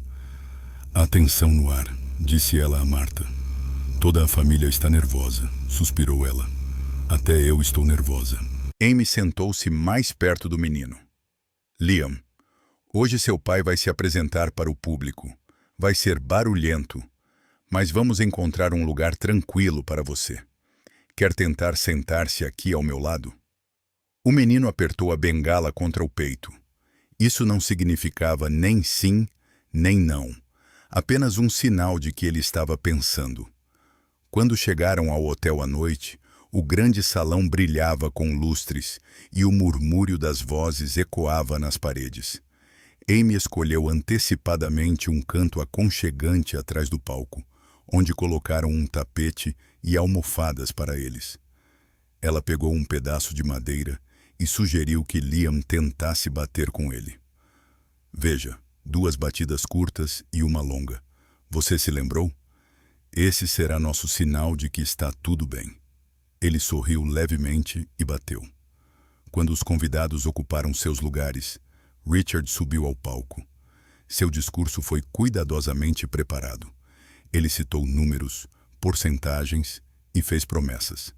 Atenção no ar, disse ela a Martha. Toda a família está nervosa, suspirou ela. Até eu estou nervosa. Amy sentou-se mais perto do menino. Liam, hoje seu pai vai se apresentar para o público. Vai ser barulhento, mas vamos encontrar um lugar tranquilo para você. Quer tentar sentar-se aqui ao meu lado? O menino apertou a bengala contra o peito. Isso não significava nem sim, nem não. Apenas um sinal de que ele estava pensando. Quando chegaram ao hotel à noite, o grande salão brilhava com lustres e o murmúrio das vozes ecoava nas paredes. Amy escolheu antecipadamente um canto aconchegante atrás do palco, onde colocaram um tapete e almofadas para eles. Ela pegou um pedaço de madeira e sugeriu que Liam tentasse bater com ele. Veja, 2 batidas curtas e uma longa. Você se lembrou? Esse será nosso sinal de que está tudo bem. Ele sorriu levemente e bateu. Quando os convidados ocuparam seus lugares, Richard subiu ao palco. Seu discurso foi cuidadosamente preparado. Ele citou números, porcentagens e fez promessas.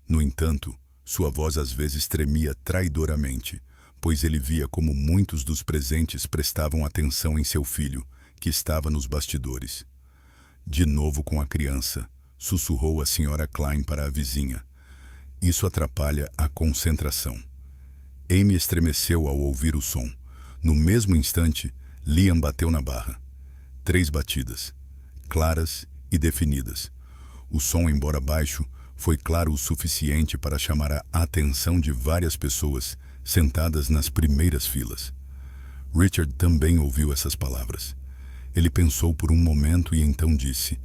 No entanto, sua voz às vezes tremia traidoramente, pois ele via como muitos dos presentes prestavam atenção em seu filho, que estava nos bastidores. De novo com a criança, sussurrou a Sra. Klein para a vizinha. Isso atrapalha a concentração. Amy estremeceu ao ouvir o som. No mesmo instante, Liam bateu na barra. 3 batidas, claras e definidas. O som, embora baixo, foi claro o suficiente para chamar a atenção de várias pessoas sentadas nas primeiras filas. Richard também ouviu essas palavras. Ele pensou por um momento e então disse: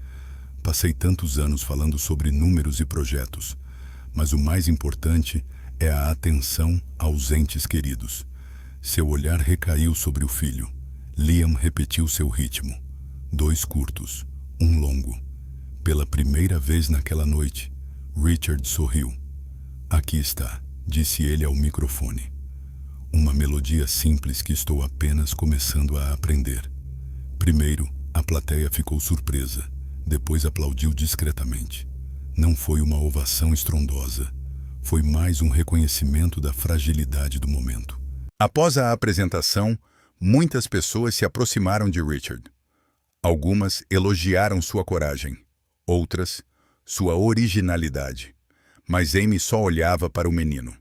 "Passei tantos anos falando sobre números e projetos, mas o mais importante é a atenção aos entes queridos." Seu olhar recaiu sobre o filho. Liam repetiu seu ritmo. 2 curtos, 1 longo. Pela primeira vez naquela noite, Richard sorriu. "Aqui está", disse ele ao microfone. "Uma melodia simples que estou apenas começando a aprender." Primeiro, a plateia ficou surpresa. Depois aplaudiu discretamente. Não foi uma ovação estrondosa. Foi mais um reconhecimento da fragilidade do momento. Após a apresentação, muitas pessoas se aproximaram de Richard. Algumas elogiaram sua coragem, outras, sua originalidade. Mas Amy só olhava para o menino.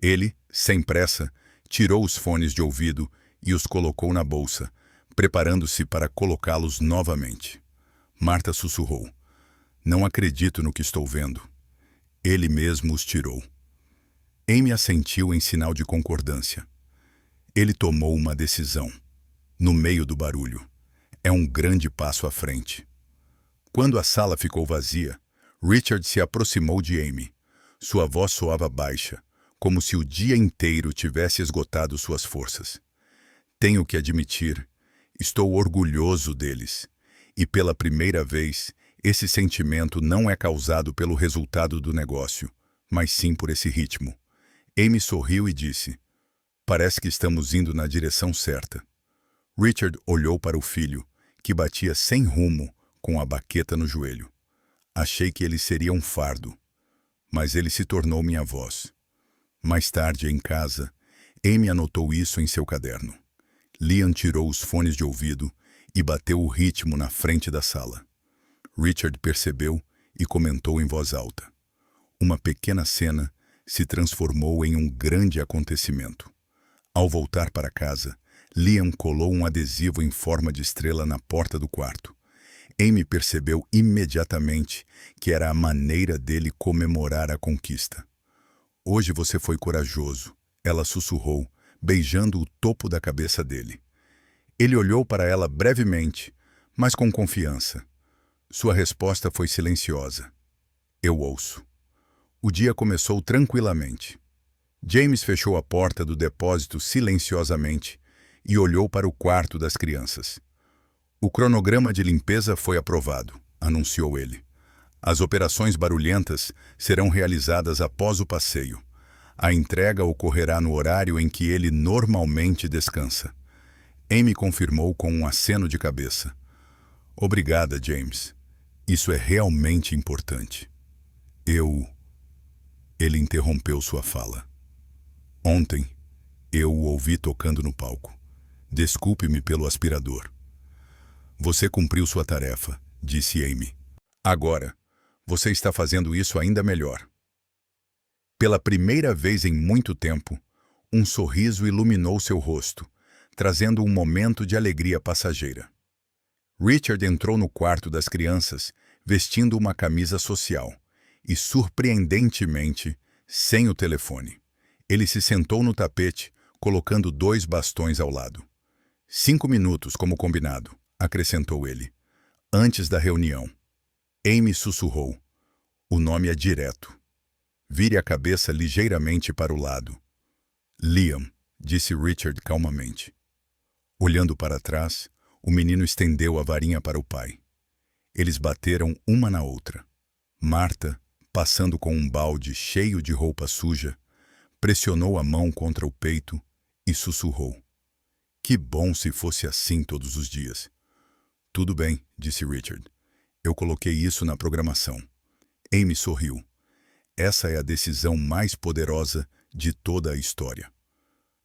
Ele, sem pressa, tirou os fones de ouvido e os colocou na bolsa, preparando-se para colocá-los novamente. Marta sussurrou: "Não acredito no que estou vendo." Ele mesmo os tirou. Amy assentiu em sinal de concordância. Ele tomou uma decisão. No meio do barulho. É um grande passo à frente. Quando a sala ficou vazia, Richard se aproximou de Amy. Sua voz soava baixa, como se o dia inteiro tivesse esgotado suas forças. "Tenho que admitir, estou orgulhoso deles. E pela primeira vez, esse sentimento não é causado pelo resultado do negócio, mas sim por esse ritmo." Amy sorriu e disse: "Parece que estamos indo na direção certa." Richard olhou para o filho, que batia sem rumo, com a baqueta no joelho. "Achei que ele seria um fardo, mas ele se tornou minha voz." Mais tarde, em casa, Amy anotou isso em seu caderno. Liam tirou os fones de ouvido e bateu o ritmo na frente da sala. Richard percebeu e comentou em voz alta. Uma pequena cena se transformou em um grande acontecimento. Ao voltar para casa, Liam colou um adesivo em forma de estrela na porta do quarto. Amy percebeu imediatamente que era a maneira dele comemorar a conquista. "Hoje você foi corajoso", ela sussurrou, beijando o topo da cabeça dele. Ele olhou para ela brevemente, mas com confiança. Sua resposta foi silenciosa. "Eu ouço." O dia começou tranquilamente. James fechou a porta do depósito silenciosamente e olhou para o quarto das crianças. "O cronograma de limpeza foi aprovado", anunciou ele. "As operações barulhentas serão realizadas após o passeio. A entrega ocorrerá no horário em que ele normalmente descansa." Amy confirmou com um aceno de cabeça. "Obrigada, James. Isso é realmente importante." Ele interrompeu sua fala. "Ontem, eu o ouvi tocando no palco. Desculpe-me pelo aspirador." "Você cumpriu sua tarefa", disse Amy. "Agora, você está fazendo isso ainda melhor." Pela primeira vez em muito tempo, um sorriso iluminou seu rosto, trazendo um momento de alegria passageira. Richard entrou no quarto das crianças vestindo uma camisa social e, surpreendentemente, sem o telefone. Ele se sentou no tapete, colocando 2 bastões ao lado. 5 minutos, como combinado, acrescentou ele. Antes da reunião. Amy sussurrou. "O nome é direto." Vire a cabeça ligeiramente para o lado. "Liam", disse Richard calmamente. Olhando para trás, o menino estendeu a varinha para o pai. Eles bateram uma na outra. Marta, passando com um balde cheio de roupa suja, pressionou a mão contra o peito e sussurrou. "Que bom se fosse assim todos os dias." "Tudo bem", disse Richard. "Eu coloquei isso na programação." Amy sorriu. "Essa é a decisão mais poderosa de toda a história."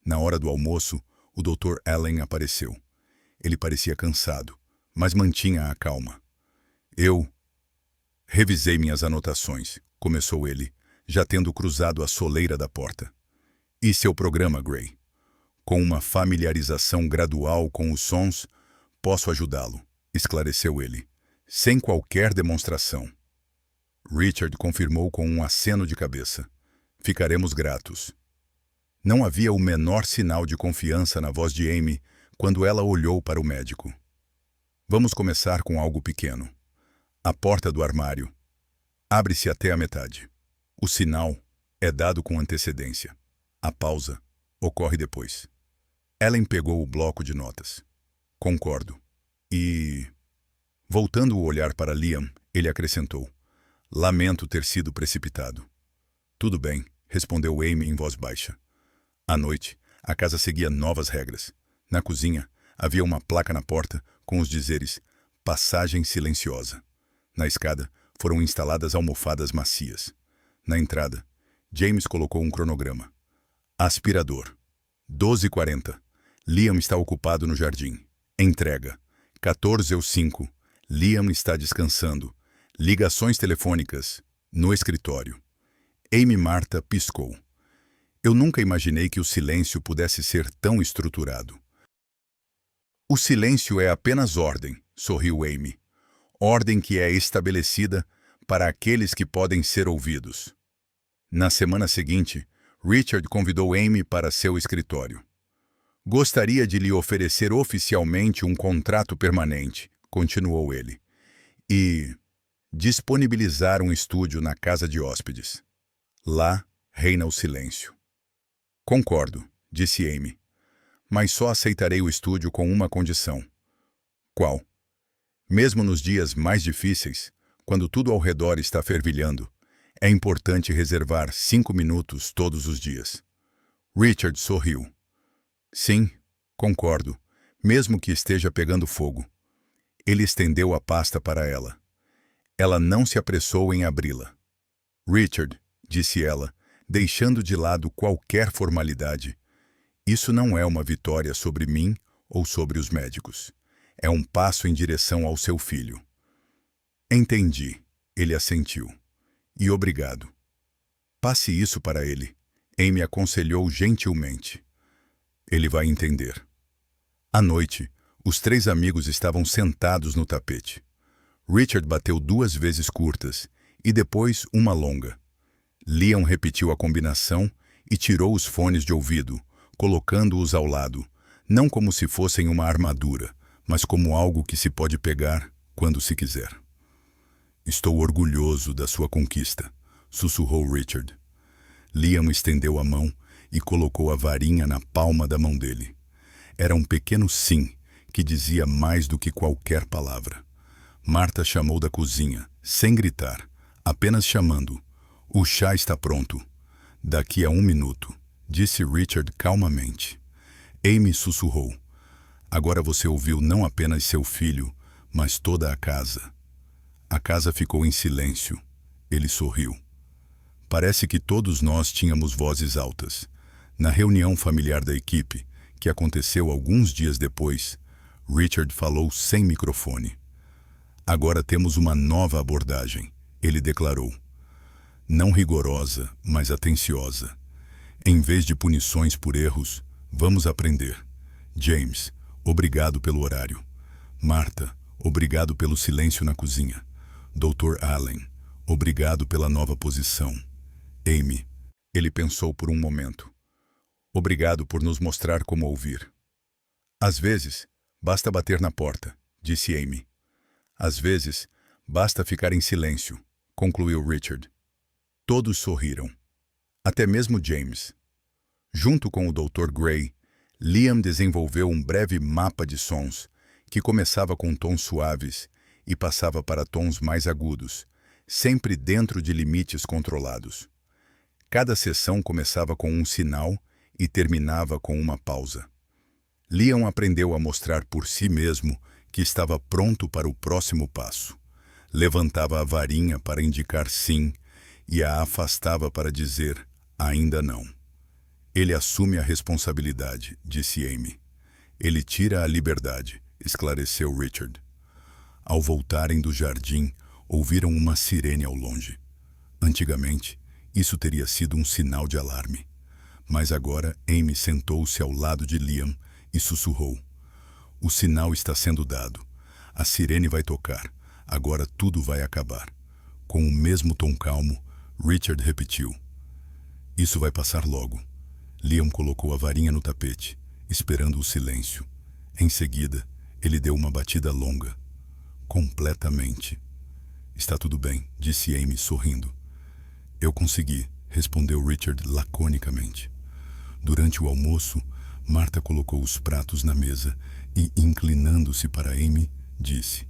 Na hora do almoço, o Dr. Allen apareceu. Ele parecia cansado, mas mantinha a calma. "Eu revisei minhas anotações", começou ele, já tendo cruzado a soleira da porta. "E seu programa, Gray? Com uma familiarização gradual com os sons, posso ajudá-lo." esclareceu ele, sem qualquer demonstração. Richard confirmou com um aceno de cabeça. Ficaremos gratos. Não havia o menor sinal de confiança na voz de Amy quando ela olhou para o médico. Vamos começar com algo pequeno. A porta do armário abre-se até a metade. O sinal é dado com antecedência. A pausa ocorre depois. Ellen pegou o bloco de notas. Concordo. E... Voltando o olhar para Liam, ele acrescentou. Lamento ter sido precipitado. Tudo bem, respondeu Amy em voz baixa. À noite, a casa seguia novas regras. Na cozinha, havia uma placa na porta com os dizeres Passagem Silenciosa. Na escada, foram instaladas almofadas macias. Na entrada, James colocou um cronograma. Aspirador. 12h40. Liam está ocupado no jardim. Entrega. 14h05. Liam está descansando. Ligações telefônicas. No escritório. Amy Marta piscou. Eu nunca imaginei que o silêncio pudesse ser tão estruturado. O silêncio é apenas ordem, sorriu Amy. Ordem que é estabelecida para aqueles que podem ser ouvidos. Na semana seguinte, Richard convidou Amy para seu escritório. Gostaria de lhe oferecer oficialmente um contrato permanente, continuou ele, e disponibilizar um estúdio na casa de hóspedes. Lá reina o silêncio. Concordo, disse Amy, mas só aceitarei o estúdio com uma condição. Qual? Mesmo nos dias mais difíceis, quando tudo ao redor está fervilhando, é importante reservar 5 minutos todos os dias. Richard sorriu. Sim, concordo, mesmo que esteja pegando fogo. Ele estendeu a pasta para ela. Ela não se apressou em abri-la. Richard, disse ela, deixando de lado qualquer formalidade, isso não é uma vitória sobre mim ou sobre os médicos. É um passo em direção ao seu filho. Entendi, ele assentiu. E obrigado. Passe isso para ele. Amy aconselhou gentilmente. Ele vai entender. À noite, os 3 amigos estavam sentados no tapete. Richard bateu 2 vezes curtas e depois uma longa. Liam repetiu a combinação e tirou os fones de ouvido, colocando-os ao lado, não como se fossem uma armadura, mas como algo que se pode pegar quando se quiser. Estou orgulhoso da sua conquista, sussurrou Richard. Liam estendeu a mão e colocou a varinha na palma da mão dele. Era um pequeno sim, que dizia mais do que qualquer palavra. Marta chamou da cozinha, sem gritar, apenas chamando. O chá está pronto. Daqui a 1 minuto, disse Richard calmamente. Amy sussurrou. Agora você ouviu não apenas seu filho, mas toda a casa. A casa ficou em silêncio. Ele sorriu. Parece que todos nós tínhamos vozes altas. Na reunião familiar da equipe, que aconteceu alguns dias depois, Richard falou sem microfone. Agora temos uma nova abordagem, ele declarou. Não rigorosa, mas atenciosa. Em vez de punições por erros, vamos aprender. James, obrigado pelo horário. Marta, obrigado pelo silêncio na cozinha. Dr. Allen, obrigado pela nova posição. Amy, ele pensou por um momento. Obrigado por nos mostrar como ouvir. Às vezes, basta bater na porta, disse Amy. Às vezes, basta ficar em silêncio, concluiu Richard. Todos sorriram. Até mesmo James. Junto com o Dr. Gray, Liam desenvolveu um breve mapa de sons, que começava com tons suaves e passava para tons mais agudos, sempre dentro de limites controlados. Cada sessão começava com um sinal e terminava com uma pausa. Liam aprendeu a mostrar por si mesmo que estava pronto para o próximo passo. Levantava a varinha para indicar sim e a afastava para dizer ainda não. Ele assume a responsabilidade, disse Amy. Ele tira a liberdade, esclareceu Richard. Ao voltarem do jardim, ouviram uma sirene ao longe. Antigamente, isso teria sido um sinal de alarme. Mas agora Amy sentou-se ao lado de Liam e sussurrou. O sinal está sendo dado. A sirene vai tocar. Agora tudo vai acabar. Com o mesmo tom calmo, Richard repetiu. Isso vai passar logo. Liam colocou a varinha no tapete, esperando o silêncio. Em seguida, ele deu uma batida longa. Completamente. Está tudo bem, disse Amy, sorrindo. Eu consegui, respondeu Richard laconicamente. Durante o almoço, Marta colocou os pratos na mesa e, inclinando-se para Amy, disse: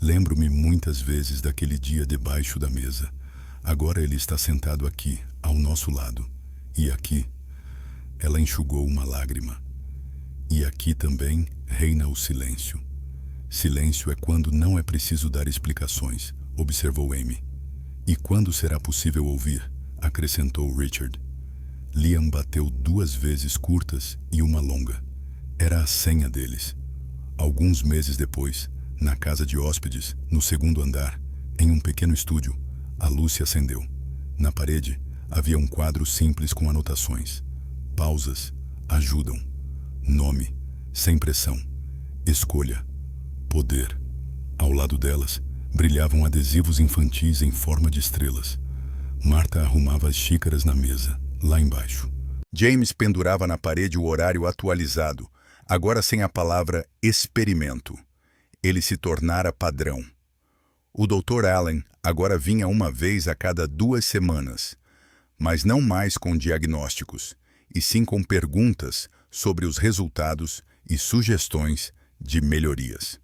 Lembro-me muitas vezes daquele dia debaixo da mesa. Agora ele está sentado aqui, ao nosso lado. E aqui, ela enxugou uma lágrima. E aqui também reina o silêncio. Silêncio é quando não é preciso dar explicações, observou Amy. E quando será possível ouvir? Acrescentou Richard. Liam bateu 2 vezes curtas e uma longa. Era a senha deles. Alguns meses depois, na casa de hóspedes, no 2º andar, em um pequeno estúdio, a luz se acendeu. Na parede, havia um quadro simples com anotações. Pausas ajudam. Nome, sem pressão. Escolha. Poder. Ao lado delas, brilhavam adesivos infantis em forma de estrelas. Marta arrumava as xícaras na mesa, lá embaixo. James pendurava na parede o horário atualizado, agora sem a palavra experimento. Ele se tornara padrão. O Dr. Allen agora vinha uma vez a cada 2 semanas, mas não mais com diagnósticos, e sim com perguntas sobre os resultados e sugestões de melhorias.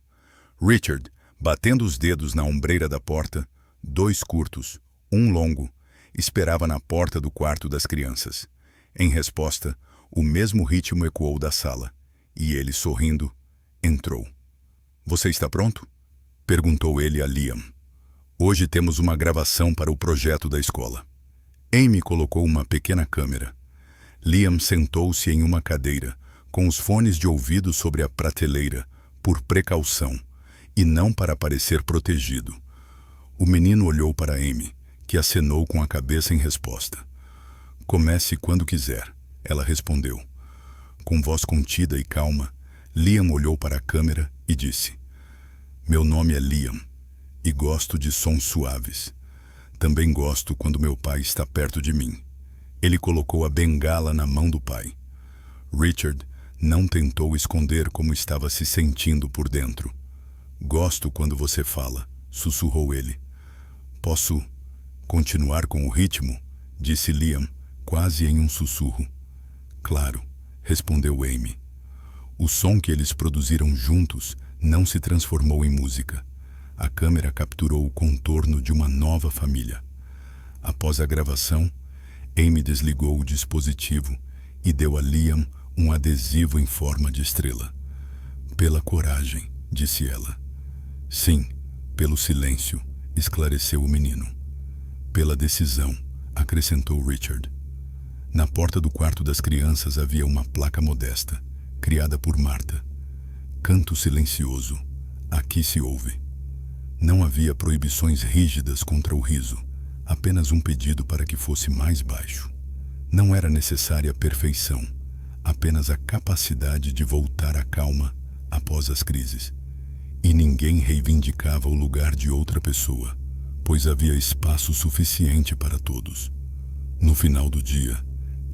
Richard, batendo os dedos na ombreira da porta, 2 curtos, 1 longo, esperava na porta do quarto das crianças. Em resposta, o mesmo ritmo ecoou da sala, e ele, sorrindo, entrou. Você está pronto? Perguntou ele a Liam. Hoje temos uma gravação para o projeto da escola. Amy colocou uma pequena câmera. Liam sentou-se em uma cadeira, com os fones de ouvido sobre a prateleira, por precaução, e não para parecer protegido. O menino olhou para Amy, que acenou com a cabeça em resposta. Comece quando quiser, ela respondeu. Com voz contida e calma, Liam olhou para a câmera e disse: Meu nome é Liam, e gosto de sons suaves. Também gosto quando meu pai está perto de mim. Ele colocou a bengala na mão do pai. Richard não tentou esconder como estava se sentindo por dentro. Gosto quando você fala, sussurrou ele. Posso continuar com o ritmo? Disse Liam, quase em um sussurro. Claro, respondeu Amy. O som que eles produziram juntos não se transformou em música. A câmera capturou o contorno de uma nova família. Após a gravação, Amy desligou o dispositivo e deu a Liam um adesivo em forma de estrela. Pela coragem, disse ela. Sim, pelo silêncio, esclareceu o menino. Pela decisão, acrescentou Richard. Na porta do quarto das crianças havia uma placa modesta, criada por Marta. Canto silencioso, aqui se ouve. Não havia proibições rígidas contra o riso, apenas um pedido para que fosse mais baixo. Não era necessária a perfeição, apenas a capacidade de voltar à calma após as crises. E ninguém reivindicava o lugar de outra pessoa, pois havia espaço suficiente para todos. No final do dia,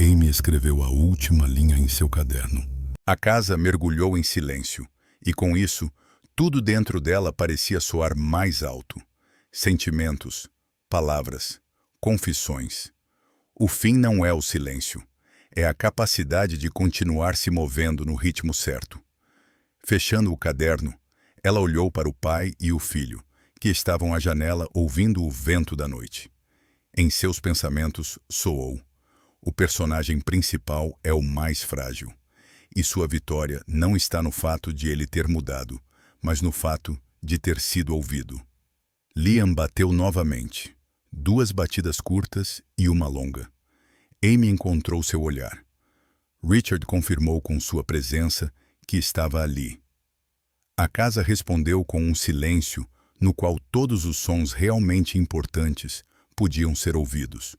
Amy escreveu a última linha em seu caderno. A casa mergulhou em silêncio, e com isso, tudo dentro dela parecia soar mais alto. Sentimentos, palavras, confissões. O fim não é o silêncio, é a capacidade de continuar se movendo no ritmo certo. Fechando o caderno, ela olhou para o pai e o filho, que estavam à janela ouvindo o vento da noite. Em seus pensamentos soou: o personagem principal é o mais frágil, e sua vitória não está no fato de ele ter mudado, mas no fato de ter sido ouvido. Liam bateu novamente, 2 batidas curtas e uma longa. Amy encontrou seu olhar. Richard confirmou com sua presença que estava ali. A casa respondeu com um silêncio no qual todos os sons realmente importantes podiam ser ouvidos.